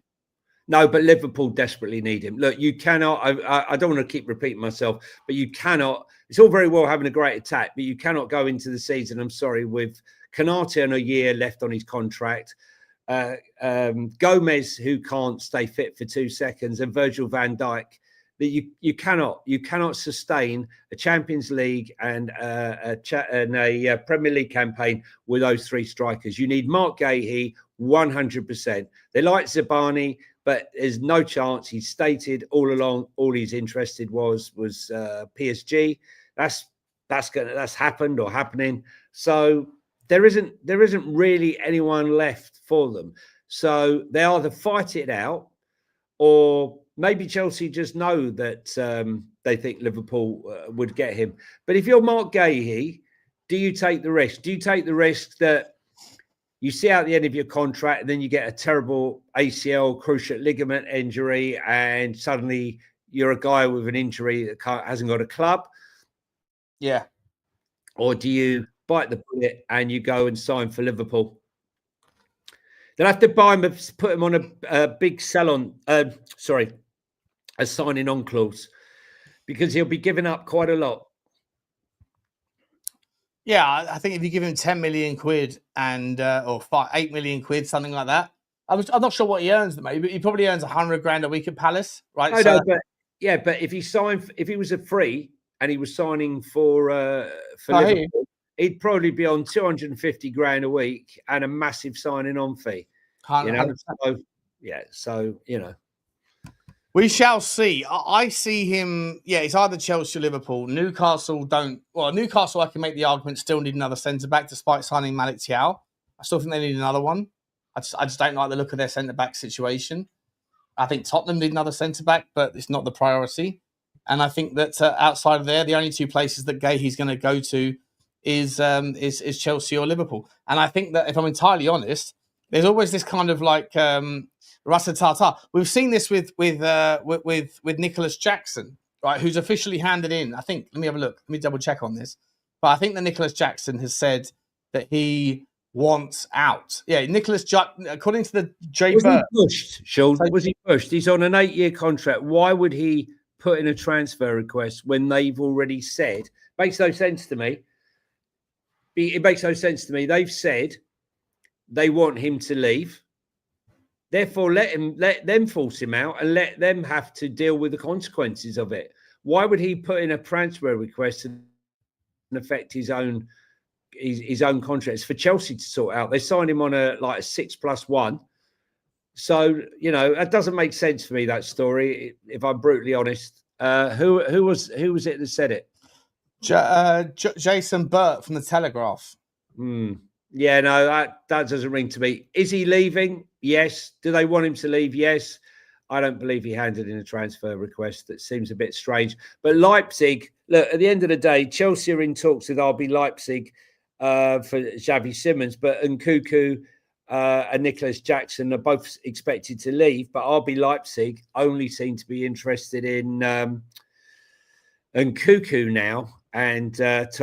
No, but Liverpool desperately need him. Look, you cannot, I don't want to keep repeating myself, but you cannot, it's all very well having a great attack, but you cannot go into the season, I'm sorry, with Konate on a year left on his contract, Gomez, who can't stay fit for 2 seconds, and Virgil van Dijk, that you cannot sustain a Champions League and a Premier League campaign with those three strikers. You need Mark Gahey 100%. They like Zabani, but there's no chance. He's stated all along all he's interested was PSG. That's happened or happening. So there isn't really anyone left for them. So they either fight it out, or maybe Chelsea just know that they think Liverpool would get him. But if you're Mark Gahey, do you take the risk? Do you take the risk that you see out the end of your contract and then you get a terrible ACL, cruciate ligament injury, and suddenly you're a guy with an injury that hasn't got a club? Yeah. Or do you bite the bullet and you go and sign for Liverpool? They'll have to buy him, put him on a big sell-on, a signing on clause, because he'll be giving up quite a lot. Yeah, I think if you give him 10 million quid and or 8 million quid, something like that. I'm not sure what he earns, maybe, but he probably earns 100 grand a week at Palace, right? But if he was a free and he was signing for Liverpool, he'd probably be on 250 grand a week and a massive signing on fee. We shall see. I see him. Yeah, it's either Chelsea or Liverpool. Newcastle don't. Well, Newcastle, I can make the argument, still need another centre back despite signing Malik Thiaw. I still think they need another one. I just don't like the look of their centre back situation. I think Tottenham need another centre back, but it's not the priority. And I think that outside of there, the only two places that Gahey's going to go to is Chelsea or Liverpool. And I think that, if I'm entirely honest, there's always this kind of like Rasa Tata. We've seen this with Nicholas Jackson, right? Who's officially handed in. I think. Let me have a look. Let me double check on this. But I think that Nicholas Jackson has said that he wants out. Yeah, according to the J. Was he pushed, Sean? Was he pushed? He's on an 8-year contract. Why would he put in a transfer request when they've already said? Makes no sense to me. It makes no sense to me. They've said they want him to leave. Therefore, let them force him out and let them have to deal with the consequences of it. Why would he put in a transfer request and affect his own contract? It's for Chelsea to sort out. They signed him on a 6+1. So, that doesn't make sense for me, that story, if I'm brutally honest. Who was it that said it? Jason Burt from the Telegraph. Yeah, no, that doesn't ring to me. Is he leaving? Yes. Do they want him to leave? Yes. I don't believe he handed in a transfer request. That seems a bit strange. But Leipzig, look, at the end of the day, Chelsea are in talks with RB Leipzig for Xavi Simons, but Nkunku and Nicholas Jackson are both expected to leave. But RB Leipzig only seem to be interested in Nkunku now. And has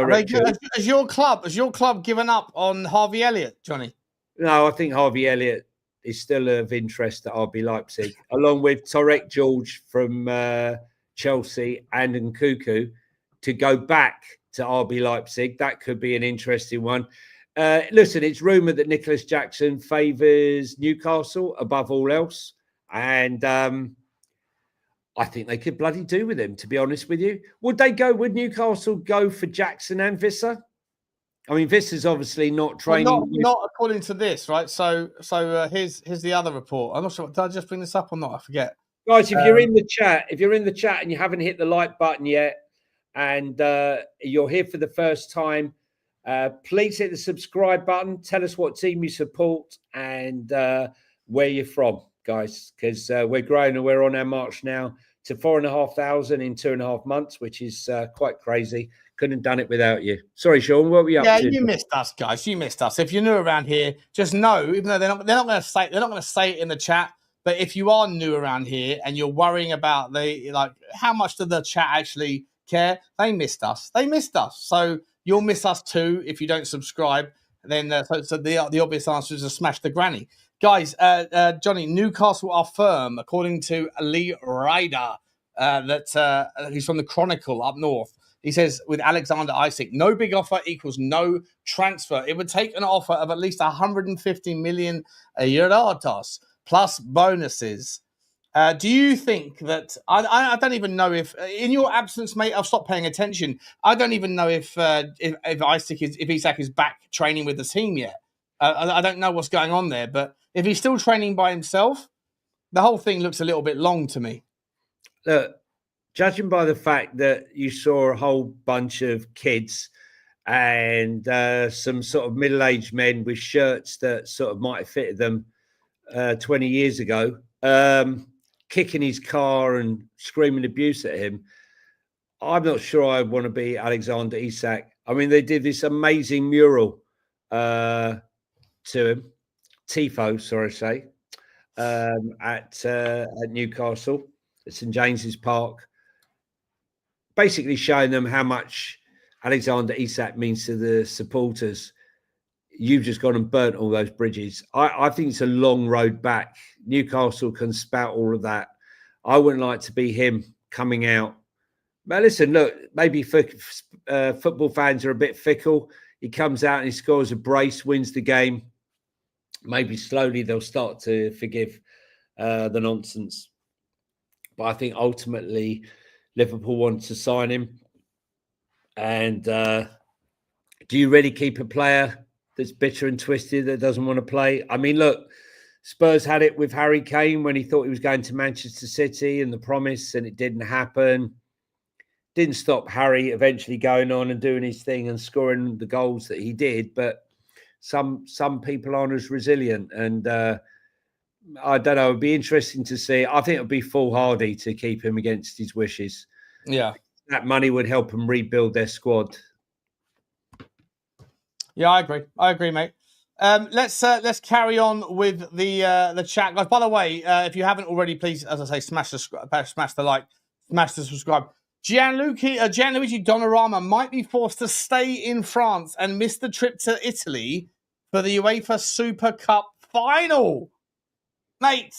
your club given up on Harvey Elliott, Johnny? No, I think Harvey Elliott is still of interest at RB Leipzig, along with Tarek George from Chelsea and Nkunku to go back to RB Leipzig. That could be an interesting one. Listen, it's rumoured that Nicholas Jackson favours Newcastle above all else. And I think they could bloody do with him, to be honest with you. Would Newcastle go for Jackson and Visser? I mean, Visser's obviously not training. Not according to this, right? So here's the other report. I'm not sure. Did I just bring this up or not? I forget. Guys, if you're in the chat and you haven't hit the like button yet, and you're here for the first time, please hit the subscribe button. Tell us what team you support and where you're from, guys, because we're growing and we're on our march now to 4,500 in 2.5 months, which is quite crazy. Couldn't have done it without you. Sorry, Sean, what were you up to? Yeah, you missed us, guys. You missed us. If you're new around here, just know, even though they're not going to say it in the chat, but if you are new around here and you're worrying about how much do the chat actually care, they missed us. So you'll miss us too if you don't subscribe. Then so the obvious answer is to smash the granny. Guys, Johnny, Newcastle are firm, according to Lee Ryder, that he's from the Chronicle up north. He says, with Alexander Isak, no big offer equals no transfer. It would take an offer of at least 150 million euros plus bonuses. Do you think that I don't even know if, in your absence, mate, I've stopped paying attention. I don't even know if Isak is back training with the team yet. I don't know what's going on there, but if he's still training by himself, the whole thing looks a little bit long to me. Look, judging by the fact that you saw a whole bunch of kids and some sort of middle-aged men with shirts that sort of might have fitted them 20 years ago, kicking his car and screaming abuse at him, I'm not sure I want to be Alexander Isak. I mean, they did this amazing mural to him, Tifo, sorry to say, at Newcastle, at St James's Park, basically showing them how much Alexander Isak means to the supporters. You've just gone and burnt all those bridges. I think it's a long road back. Newcastle can spout all of that. I wouldn't like to be him coming out. But listen, look, maybe football fans are a bit fickle. He comes out and he scores a brace, wins the game. Maybe slowly they'll start to forgive the nonsense. But I think ultimately Liverpool want to sign him. And do you really keep a player that's bitter and twisted, that doesn't want to play? I mean, look, Spurs had it with Harry Kane when he thought he was going to Manchester City and the promise, and it didn't happen. Didn't stop Harry eventually going on and doing his thing and scoring the goals that he did. But some people aren't as resilient. And I don't know. It'd be interesting to see. I think it would be foolhardy to keep him against his wishes. Yeah. That money would help them rebuild their squad. Yeah, I agree, mate. Let's carry on with the chat, guys. By the way, if you haven't already, please, as I say, smash the like, smash the subscribe. Gianluigi Donnarumma might be forced to stay in France and miss the trip to Italy for the UEFA Super Cup final. Mate,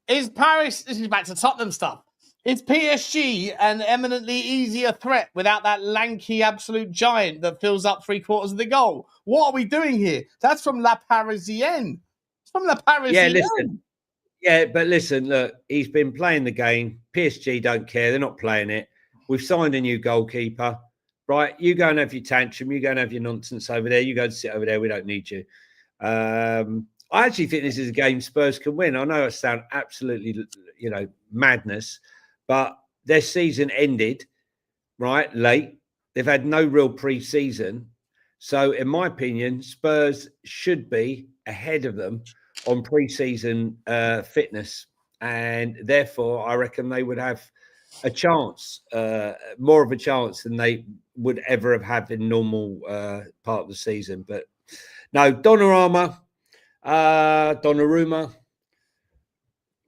is Paris? This is back to Tottenham stuff. Is PSG an eminently easier threat without that lanky absolute giant that fills up 3/4 of the goal? What are we doing here? That's from La Parisienne. It's from La Parisienne. Yeah, listen. Yeah, but listen, look, he's been playing the game. PSG don't care. They're not playing it. We've signed a new goalkeeper, right? You go and have your tantrum. You go and have your nonsense over there. You go and sit over there. We don't need you. I actually think this is a game Spurs can win. I know it sounds absolutely, madness, but their season ended, right, late. They've had no real pre-season. So, in my opinion, Spurs should be ahead of them on pre-season fitness. And therefore, I reckon they would have a chance, more of a chance than they would ever have had in normal part of the season. But no, Donnarumma,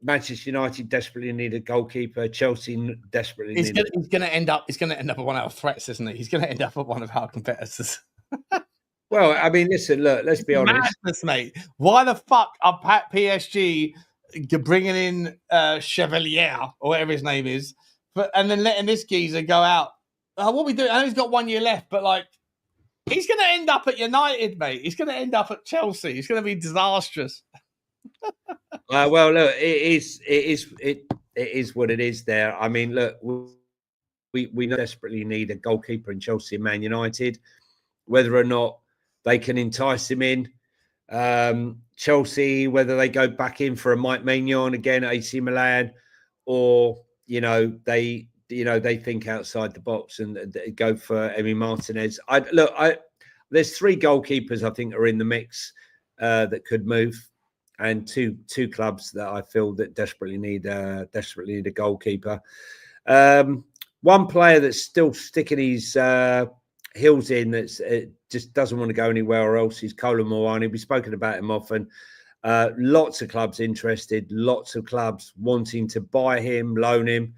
Manchester United desperately need a goalkeeper. Chelsea desperately He's need. going to end up at one of our threats, isn't he? He's going to end up at one of our competitors. Well, I mean, listen, look, let's be honest. Madness, mate. Why the fuck are PSG bringing in Chevalier or whatever his name is, and then letting this geezer go out? What we do? I know he's got 1 year left, but like, he's going to end up at United, mate. He's going to end up at Chelsea. It's going to be disastrous. Well, look, it is what it is. There, I mean, look, we desperately need a goalkeeper in Chelsea and Man United. Whether or not they can entice him in, Chelsea, whether they go back in for a Mike Maignan again at AC Milan, or they think outside the box and go for Emi Martinez. There's three goalkeepers I think are in the mix that could move, and two clubs that I feel that desperately need a goalkeeper. One player that's still sticking his heels in, that's just doesn't want to go anywhere else, is Kolo Muani. We've spoken about him often. Lots of clubs interested, lots of clubs wanting to buy him, loan him,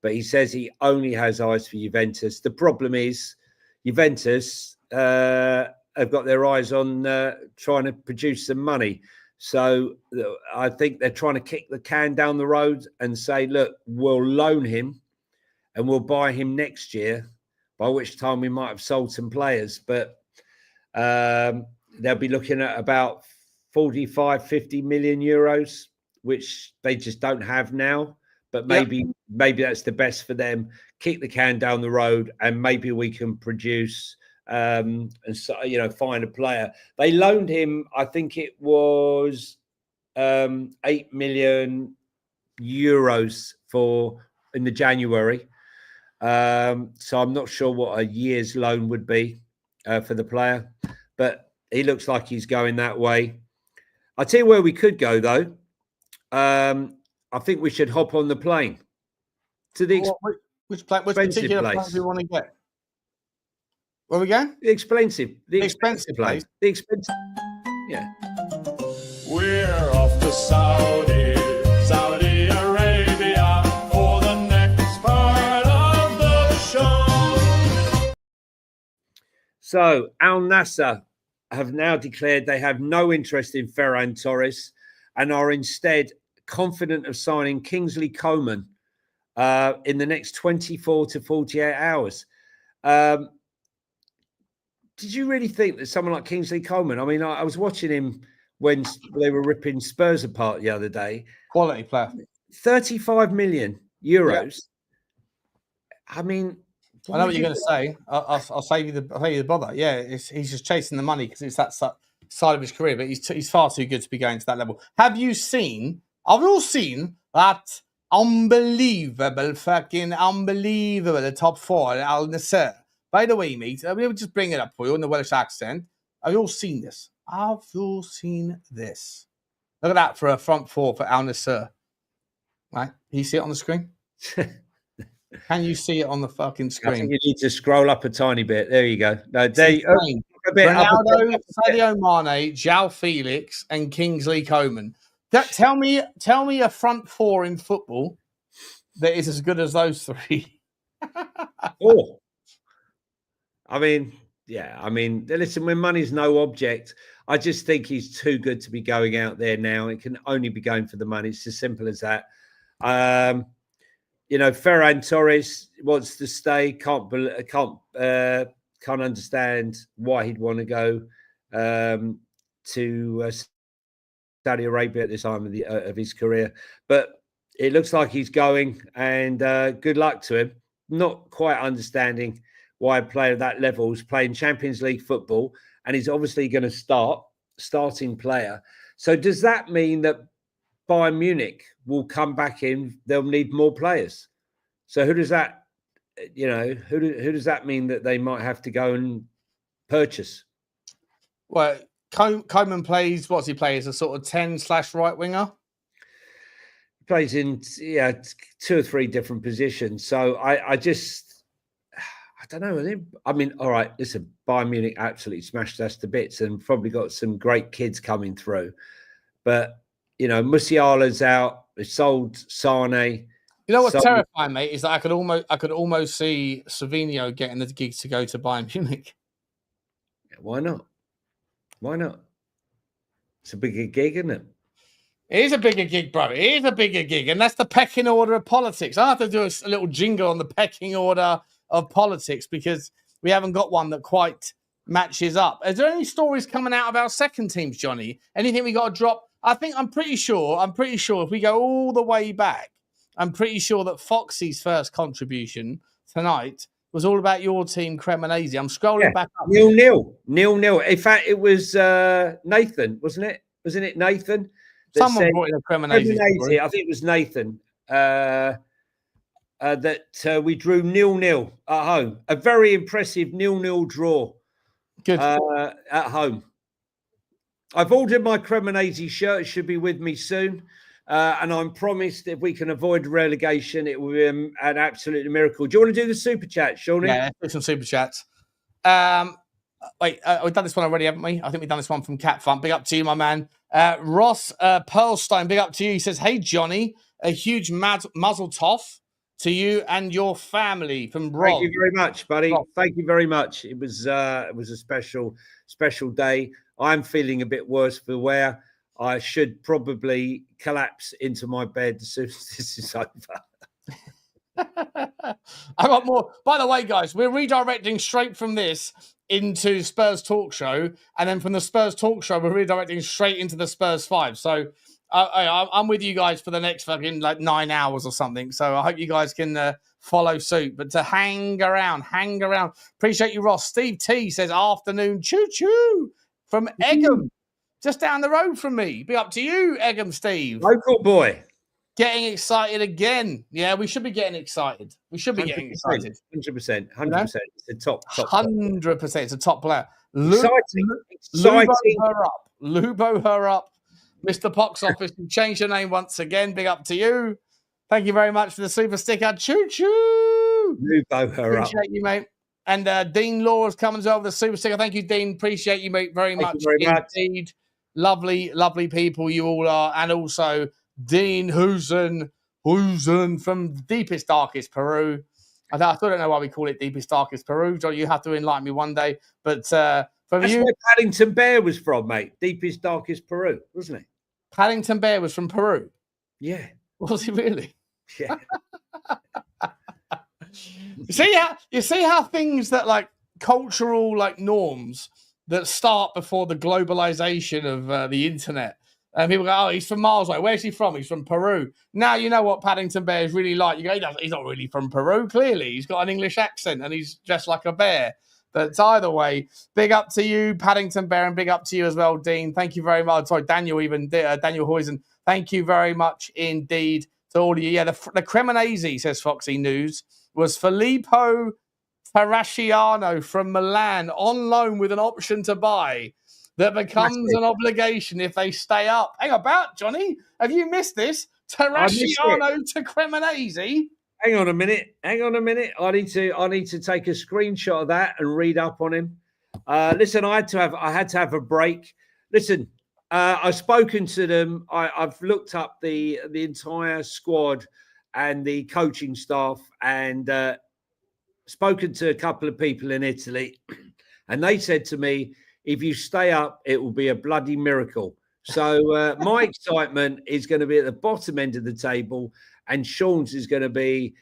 but he says he only has eyes for Juventus. The problem is Juventus have got their eyes on trying to produce some money. So I think they're trying to kick the can down the road and say, look, we'll loan him and we'll buy him next year, by which time we might have sold some players. But they'll be looking at about 45, 50 million euros, which they just don't have now. But maybe that's the best for them. Kick the can down the road, and maybe we can produce and so, find a player. They loaned him, I think it was 8 million euros in the January. So I'm not sure what a year's loan would be for the player, but he looks like he's going that way. I'll tell you where we could go, though. I think we should hop on the plane to the which particular place we want to get. Where we going? The expensive place. The expensive. Yeah. We're off to Saudi Arabia for the next part of the show. So Al Nassr have now declared they have no interest in Ferran Torres and are instead confident of signing Kingsley Coman in the next 24 to 48 hours. Did you really think that someone like Kingsley Coman? I mean, I was watching him when they were ripping Spurs apart the other day. Quality player. 35 million euros. Yeah. I mean, I know what you're going to say. I'll save you the bother. Yeah, he's just chasing the money because it's that side of his career, but he's far too good to be going to that level. Have you all seen that unbelievable top four at Al Nassr? By the way, mate, we'll just bring it up for you in the Welsh accent. Have you all seen this? Have you all seen this? Look at that for a front four for Al Nassr. Right? Can you see it on the screen? Can you see it on the fucking screen? I think you need to scroll up a tiny bit. There you go. No, Ronaldo, Sadio Mane, João Felix, and Kingsley Coman. Tell me a front four in football that is as good as those three. Oh. I mean, listen, when money's no object, I just think he's too good to be going out there now. It can only be going for the money. It's as simple as that. Ferran Torres wants to stay. Can't understand why he'd want to go to Saudi Arabia at this time of his career. But it looks like he's going, and good luck to him. Not quite understanding why a player of that level is playing Champions League football, and he's obviously going to starting player. So does that mean that Bayern Munich will come back in? They'll need more players. So who does that, who does that mean that they might have to go and purchase? Well, Koeman plays, what's he play? As a sort of 10/right winger? Plays in 2 or 3 different positions. So I don't know. I mean, all right, listen, Bayern Munich absolutely smashed us to bits and probably got some great kids coming through. But, Musiala's out. They sold Sane. You know what's terrifying, mate, is that I could almost see Savinho getting the gig to go to Bayern Munich. Why not? Why not? It's a bigger gig, isn't it? It is a bigger gig, bro. It is a bigger gig. And that's the pecking order of politics. I have to do a little jingle on the pecking order of politics because we haven't got one that quite matches up. Is there any stories coming out of our second teams, Johnny? Anything we got to drop? I'm pretty sure if we go all the way back, I'm pretty sure that Foxy's first contribution tonight was all about your team, Cremonese. I'm scrolling back up. 0-0. In fact, it was Nathan, wasn't it? Wasn't it Nathan? Someone brought in a Cremonese. I think it was Nathan. That we drew 0-0 at home. A very impressive 0-0 draw. Good. At home. I've ordered my Cremonese shirt. It should be with me soon. And I'm promised if we can avoid relegation, it will be an absolute miracle. Do you want to do the super chat, Shawnee? Yeah, let's do some super chats. We've done this one already, haven't we? I think we've done this one from Cat Fun. Big up to you, my man. Ross Pearlstein, big up to you. He says, "Hey, Johnny, a huge muzzle toff to you and your family from Rob." Thank you very much, buddy. Rob. Thank you very much. It was a special day. I'm feeling a bit worse for wear. I should probably collapse into my bed as soon as this is over. I got more. By the way, guys, we're redirecting straight from this into Spurs Talk Show, and then from the Spurs Talk Show, we're redirecting straight into the Spurs 5. So I'm with you guys for the next fucking 9 hours or something. So I hope you guys can follow suit. But to hang around. Appreciate you, Ross. Steve T says, "Afternoon, choo-choo from Egham. Just down the road from me. Be up to you, Egham Steve." Local boy. Getting excited again. Yeah, we should be getting excited. We should be getting excited. 100%. 100%. It's a top. 100%. It's a top player. Exciting. Lubo her up. Mr. Pox Office, you changed your name once again. Big up to you. Thank you very much for the super sticker. Choo-choo. Lubo her up. Appreciate you, mate. And Dean Law is coming over the super sticker. Thank you, Dean. Appreciate you, mate, very much. Indeed. Lovely, lovely people you all are. And also Dean Husen from deepest, darkest Peru. I still don't know why we call it deepest, darkest Peru. John, you have to enlighten me one day. But from That's you, where Paddington Bear was from, mate. Deepest, darkest Peru, wasn't it? Paddington Bear was from Peru. Yeah. Was he really? Yeah. You see how things that like cultural norms that start before the globalization of the internet. And people go, "Oh, he's from miles away. Where's he from? He's from Peru." Now you know what Paddington Bear is really like. You go, he's not really from Peru, clearly. He's got an English accent and he's dressed like a bear. But either way, big up to you, Paddington Bear, and big up to you as well, Dean. Thank you very much. Sorry, Daniel Hoysen. Thank you very much indeed to all of you. Yeah, the Cremonese, says Foxy News, was Filippo Parasciano from Milan on loan with an option to buy that becomes an obligation if they stay up. Hang about, Johnny. Have you missed this? Parasciano to Cremonese. Hang on a minute. I need to take a screenshot of that and read up on him. Listen, I had to have a break. Listen, I've spoken to them. I've looked up the entire squad and the coaching staff and spoken to a couple of people in Italy, and they said to me, if you stay up, it will be a bloody miracle. So my excitement is going to be at the bottom end of the table, and Sean's is going to be,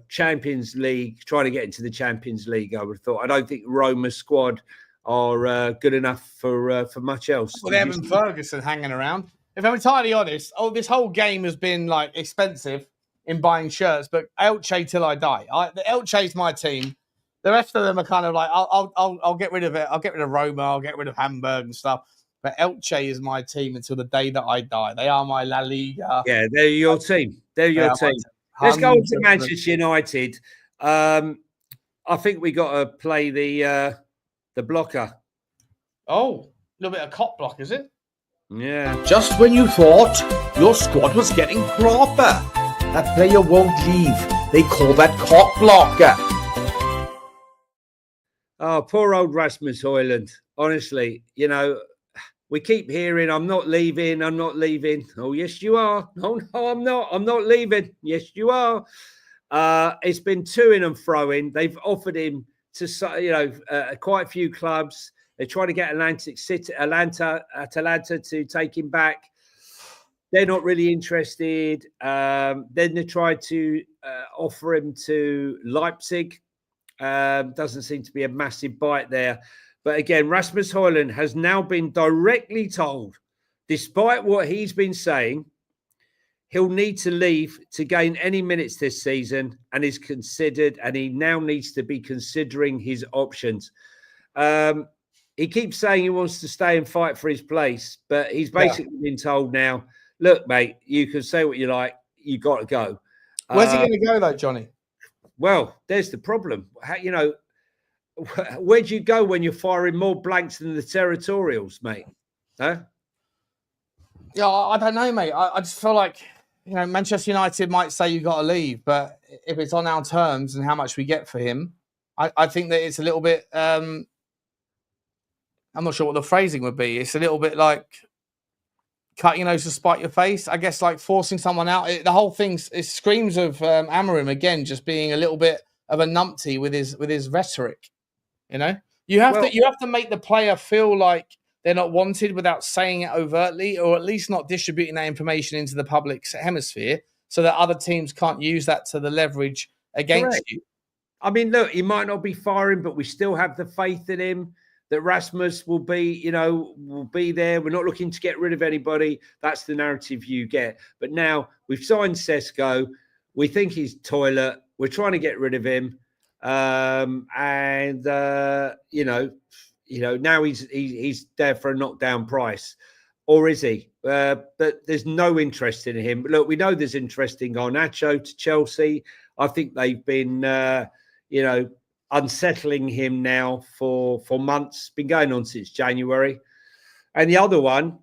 Champions League, trying to get into the Champions League. I would have thought. I don't think Roma's squad are good enough for much else. Well, Evan Ferguson hanging around. if I'm entirely honest, this whole game has been like expensive in buying shirts, but Elche till I die. Elche's my team. The rest of them are kind of like, I'll get rid of it. I'll get rid of Roma. I'll get rid of Hamburg and stuff. But Elche is my team until the day that I die. They are my La Liga. Yeah, they're your team. They're your team. Let's go on to Manchester United. I think we got to play the blocker. Oh, a little bit of cop block, is it? Yeah. Just when you thought your squad was getting proper, that player won't leave. They call that cock blocker. Oh, poor old Rasmus Højlund. Honestly, you know, we keep hearing, I'm not leaving. I'm not leaving. Oh, yes, you are. No, I'm not. I'm not leaving. Yes, you are. It's been to-ing and fro-ing. They've offered him to, quite a few clubs. They're trying to get Atalanta to take him back. They're not really interested. Then they tried to offer him to Leipzig. Doesn't seem to be a massive bite there. But again, Rasmus Højlund has now been directly told, despite what he's been saying, he'll need to leave to gain any minutes this season and he now needs to be considering his options. He keeps saying he wants to stay and fight for his place, but he's basically been told now, look, mate, you can say what you like. You got to go. Where's he going to go, though, Johnny? Well, there's the problem. Where'd you go when you're firing more blanks than the Territorials, mate? Huh? Yeah, I don't know, mate. I just feel like, Manchester United might say you got to leave, but if it's on our terms and how much we get for him, I think that it's a little bit... I'm not sure what the phrasing would be. It's a little bit like cut your nose to spite your face. I guess like forcing someone out. The whole thing screams of Amorim again, just being a little bit of a numpty with his rhetoric. You have to make the player feel like they're not wanted without saying it overtly, or at least not distributing that information into the public hemisphere, so that other teams can't use that to the leverage against you. I mean, look, he might not be firing, but we still have the faith in him that Rasmus will be there. We're not looking to get rid of anybody. That's the narrative you get. But now we've signed Sesko. We think he's toilet. We're trying to get rid of him. Now he's there for a knockdown price. Or is he? But there's no interest in him. Look, we know there's interest in Garnacho to Chelsea. I think they've been, unsettling him now for months. Been going on since January. And the other one,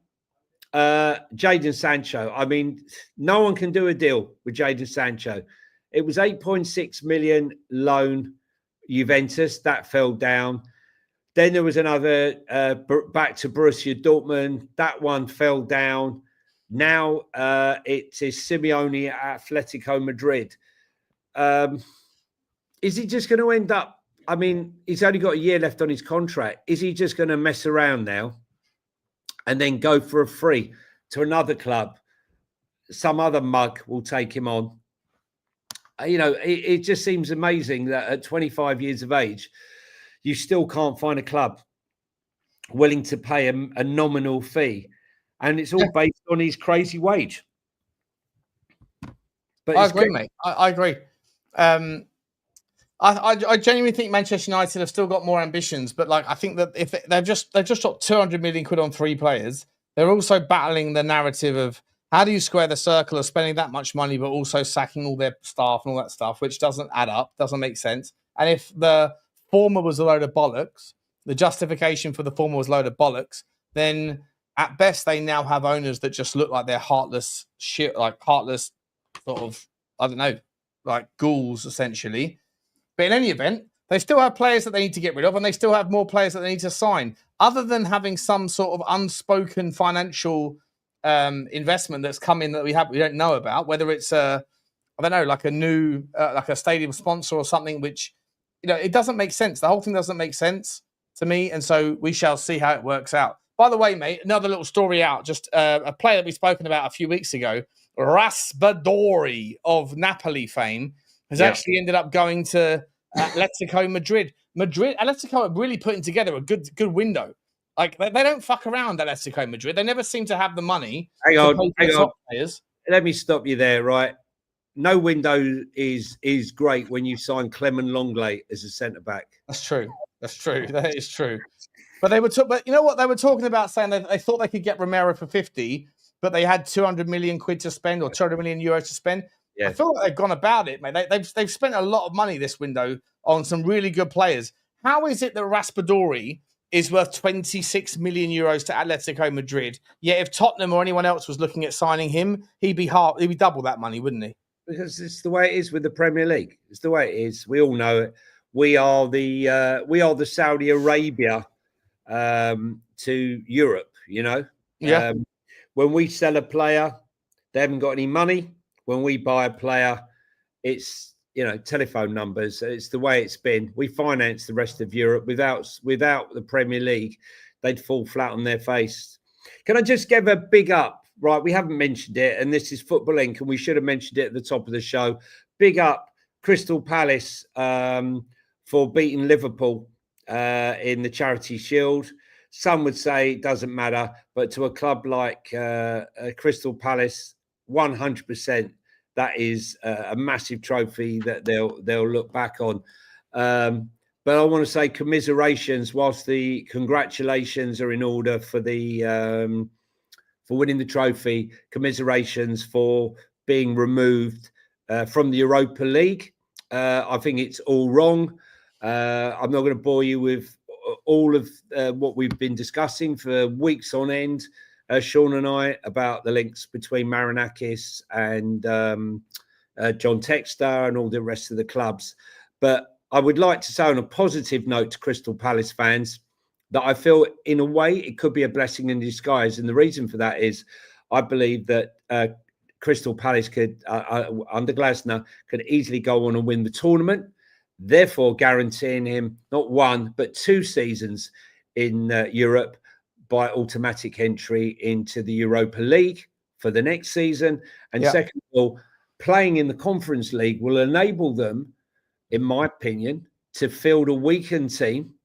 Jadon Sancho. I mean, no one can do a deal with Jadon Sancho. It was 8.6 million loan Juventus. That fell down. Then there was another back to Borussia Dortmund. That one fell down. Now it is Simeone at Atletico Madrid. Is he just going to end up? I mean, he's only got a year left on his contract. Is he just going to mess around now and then go for a free to another club? Some other mug will take him on. It just seems amazing that at 25 years of age, you still can't find a club willing to pay him a nominal fee. And it's all based on his crazy wage. But I agree, mate. I agree. I genuinely think Manchester United have still got more ambitions, but I think that if they've just dropped 200 million quid on 3 players, they're also battling the narrative of how do you square the circle of spending that much money, but also sacking all their staff and all that stuff, which doesn't add up, doesn't make sense. And if the former was a load of bollocks, the justification for the former was a load of bollocks, then at best they now have owners that just look like they're heartless shit, like heartless sort of, I don't know, like ghouls essentially. But in any event, they still have players that they need to get rid of, and they still have more players that they need to sign. Other than having some sort of unspoken financial investment that's come in that we don't know about, whether it's like a new like a stadium sponsor or something, which it doesn't make sense. The whole thing doesn't make sense to me, and so we shall see how it works out. By the way, mate, another little story out. Just a player that we've spoken about a few weeks ago, Raspadori of Napoli fame, has actually ended up going to Atletico Madrid. Atletico are really putting together a good window. Like they don't fuck around at Atletico Madrid. They never seem to have the money. Hang to on, pay for hang the on. top players. Let me stop you there, right? No window is great when you sign Clement Longley as a centre back. That's true. That's true. That is true. But but you know what? They were talking about saying that they thought they could get Romero for 50, but they had 200 million quid to spend or 200 million euros to spend. Yeah. I feel like they've gone about it, mate. They've spent a lot of money this window on some really good players. How is it that Raspadori is worth 26 million euros to Atletico Madrid? Yet if Tottenham or anyone else was looking at signing him, he'd be double that money, wouldn't he? Because it's the way it is with the Premier League. It's the way it is. We all know it. We are the Saudi Arabia to Europe. You know. Yeah. When we sell a player, they haven't got any money. When we buy a player, it's telephone numbers. It's the way it's been. We finance the rest of Europe. Without the Premier League, they'd fall flat on their face. Can I just give a big up? Right, we haven't mentioned it, and this is Football Inc., and we should have mentioned it at the top of the show. Big up Crystal Palace for beating Liverpool in the Charity Shield. Some would say it doesn't matter, but to a club like Crystal Palace, 100%, that is a massive trophy that they'll look back on. But I want to say commiserations, whilst the congratulations are in order for the for winning the trophy, commiserations for being removed from the Europa League. I think it's all wrong. I'm not going to bore you with all of what we've been discussing for weeks on end, Sean and I, about the links between Marinakis and John Textor and all the rest of the clubs. But I would like to say on a positive note to Crystal Palace fans that I feel in a way it could be a blessing in disguise. And the reason for that is I believe that Crystal Palace could, under Glasner, could easily go on and win the tournament, therefore guaranteeing him not one, but 2 seasons in Europe by automatic entry into the Europa League for the next season. And second of all, playing in the Conference League will enable them, in my opinion, to field a weakened team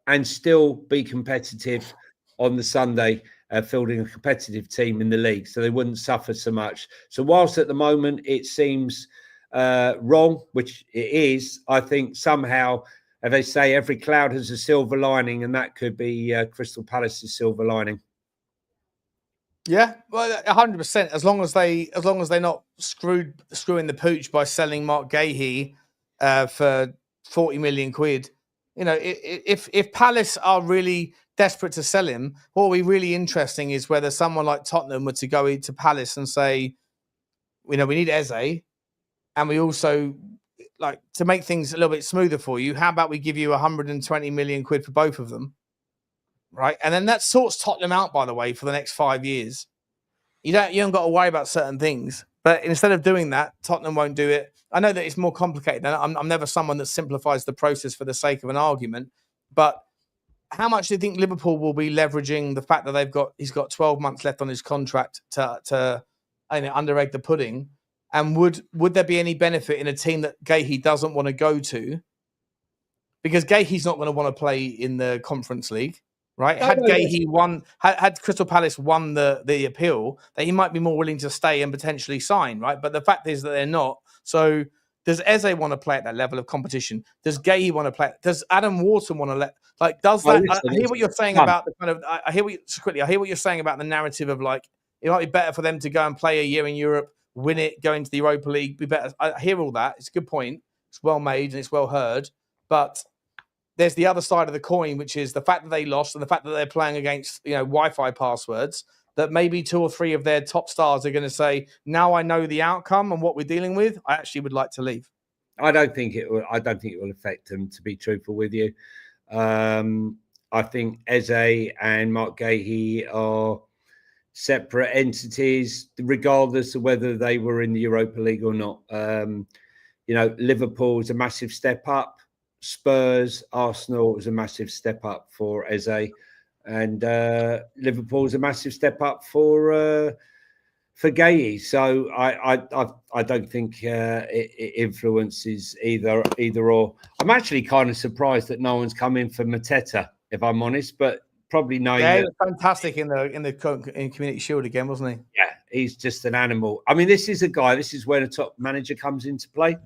and still be competitive on the Sunday, fielding a competitive team in the league, so they wouldn't suffer so much. So whilst at the moment it seems wrong, which it is, I think somehow, as they say, every cloud has a silver lining, and that could be Crystal Palace's silver lining. Yeah, well, 100%. As long as they're not screwing the pooch by selling Mark Gahey for 40 million quid. You know, if Palace are really desperate to sell him, what will be really interesting is whether someone like Tottenham were to go into Palace and say, we need Eze, and we also, like, to make things a little bit smoother for you, how about we give you 120 million quid for both of them? Right. And then that sorts Tottenham out, by the way, for the next 5 years. You don't got to worry about certain things. But instead of doing that, Tottenham won't do it. I know that it's more complicated. I'm never someone that simplifies the process for the sake of an argument. But how much do you think Liverpool will be leveraging the fact that he's got 12 months left on his contract to under-egg the pudding? And would there be any benefit in a team that Gahey doesn't want to go to? Because Gahey's not going to want to play in the Conference League. Right? Had Crystal Palace won the appeal, that he might be more willing to stay and potentially sign, right? But the fact is that they're not. So does Eze want to play at that level of competition? Does Gahey want to play? Does Adam Wharton want to I hear what you're saying about the kind of. I hear what you're saying about the narrative of, like, it might be better for them to go and play a year in Europe, win it, go into the Europa League, be better. I hear all that. It's a good point. It's well made and it's well heard, but there's the other side of the coin, which is the fact that they lost and the fact that they're playing against, Wi-Fi passwords, that maybe 2 or 3 of their top stars are going to say, now I know the outcome and what we're dealing with, I actually would like to leave. I don't think it will affect them, to be truthful with you. I think Eze and Mark Gahey are separate entities, regardless of whether they were in the Europa League or not. Liverpool is a massive step up. Spurs, Arsenal is a massive step up for Eze, and Liverpool is a massive step up for Gahey. So I don't think it influences either or. I'm actually kind of surprised that no one's come in for Mateta, if I'm honest. But probably known. Yeah, he that, was fantastic in Community Shield again, wasn't he? yeah, he's just an animal. I mean, this is a guy. This is where the top manager comes into play,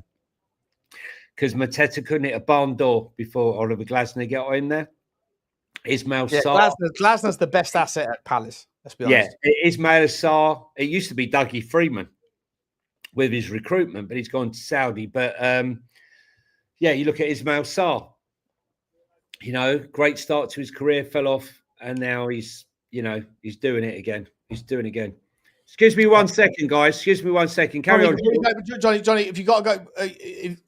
because Mateta couldn't hit a barn door before Oliver Glasner got in there. Ismail Sarr. Glasner's the best asset at Palace. Let's be honest. Yeah, Ismail Sarr. It used to be Dougie Freeman with his recruitment, but he's gone to Saudi. But yeah, you look at Ismail Sarr. You know, great start to his career, fell off, and now he's doing it again. He's doing it again. Excuse me 1 second, guys. Excuse me 1 second. Carry on, Johnny. If you got to go,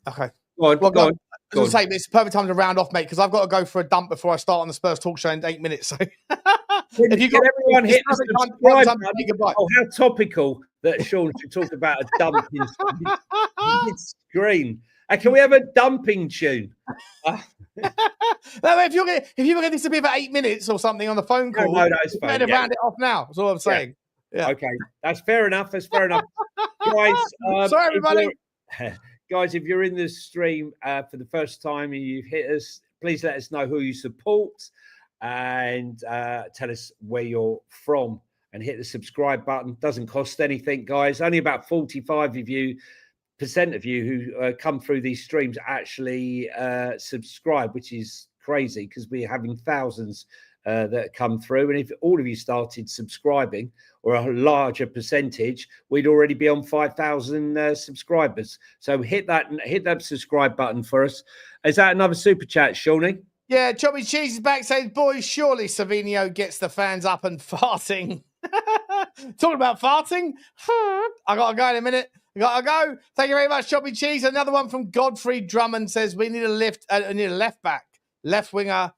okay. Go on. I was going to say, it's the perfect time to round off, mate, because I've got to go for a dump before I start on the Spurs talk show in 8 minutes. So, if you got everyone hit the subscribe button, oh, how topical that Sean should talk about a dumping screen. Can we have a dumping tune? No, if you're going to disappear for 8 minutes or something on the phone call, no, that's fine. better round it off now. That's all I'm saying. Yeah. Okay, that's fair enough. Guys, sorry, everybody. Guys, if you're in the stream for the first time and you've hit us, please let us know who you support and tell us where you're from, and hit the subscribe button. Doesn't cost anything, guys. Only about 45% of you who come through these streams actually subscribe, which is crazy because we're having thousands that come through. And if all of you started subscribing, or a larger percentage, we'd already be on 5,000 subscribers. So hit that subscribe button for us. Is that another super chat, Shawnee? Yeah, Choppy Cheese is back saying, boys, surely Savinho gets the fans up and farting. Talking about farting, I got to go in a minute. I got to go. Thank you very much, Choppy Cheese. Another one from Godfrey Drummond says, we need a left back, left winger,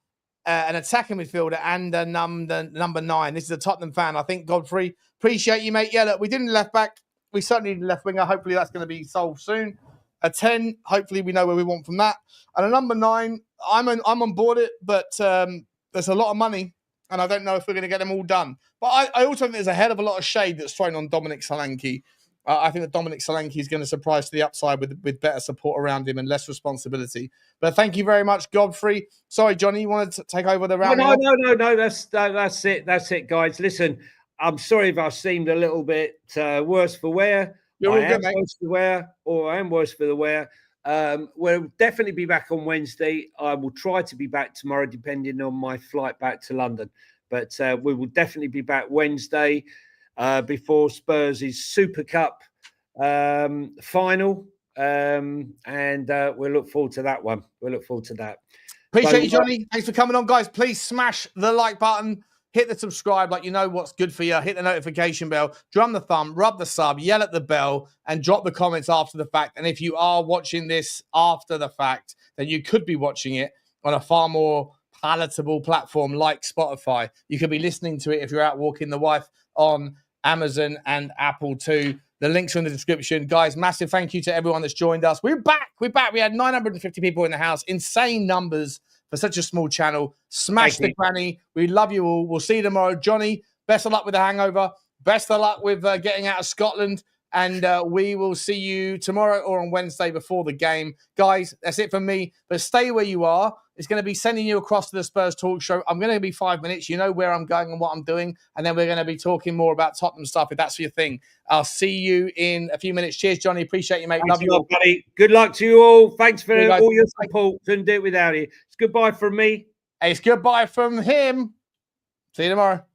an attacking midfielder, and a number 9. This is a Tottenham fan. I think, Godfrey, appreciate you, mate. Yeah, look, we didn't left back. We certainly need a left winger. Hopefully that's going to be solved soon. A 10, hopefully we know where we want from that. And a number 9, I'm on board it, but there's a lot of money, and I don't know if we're going to get them all done. But I also think there's a hell of a lot of shade that's thrown on Dominic Solanke. I think that Dominic Solanke is going to surprise to the upside with better support around him and less responsibility. But thank you very much, Godfrey. Sorry, Johnny, you wanted to take over the round? No. That's it, guys. Listen, I'm sorry if I seemed a little bit worse for wear. You're all good, mate. Worse for wear, or I am worse for the wear. We'll definitely be back on Wednesday. I will try to be back tomorrow, depending on my flight back to London. But we will definitely be back Wednesday before Spurs' Super Cup final. And we'll look forward to that one. We'll look forward to that. Appreciate you, Johnny. Thanks for coming on, guys. Please smash the like button. Hit the subscribe, like you know what's good for you. Hit the notification bell, drum the thumb, rub the sub, yell at the bell, and drop the comments after the fact. And if you are watching this after the fact, then you could be watching it on a far more palatable platform like Spotify. You could be listening to it if you're out walking the wife on Amazon and Apple too. The links are in the description. Guys, massive thank you to everyone that's joined us. We're back. We had 950 people in the house. Insane numbers for such a small channel. Smash the granny. We love you all. We'll see you tomorrow. Johnny, best of luck with the hangover. Best of luck with getting out of Scotland. And we will see you tomorrow or on Wednesday before the game. Guys, that's it from me. But stay where you are. It's going to be sending you across to the Spurs Talk Show. I'm going to be 5 minutes. You know where I'm going and what I'm doing. And then we're going to be talking more about Tottenham stuff, if that's your thing. I'll see you in a few minutes. Cheers, Johnny. Appreciate you, mate. Thanks love you all. buddy. Good luck to you all. Thanks for all your support. Couldn't do it without you. It's goodbye from me. Hey, it's goodbye from him. See you tomorrow.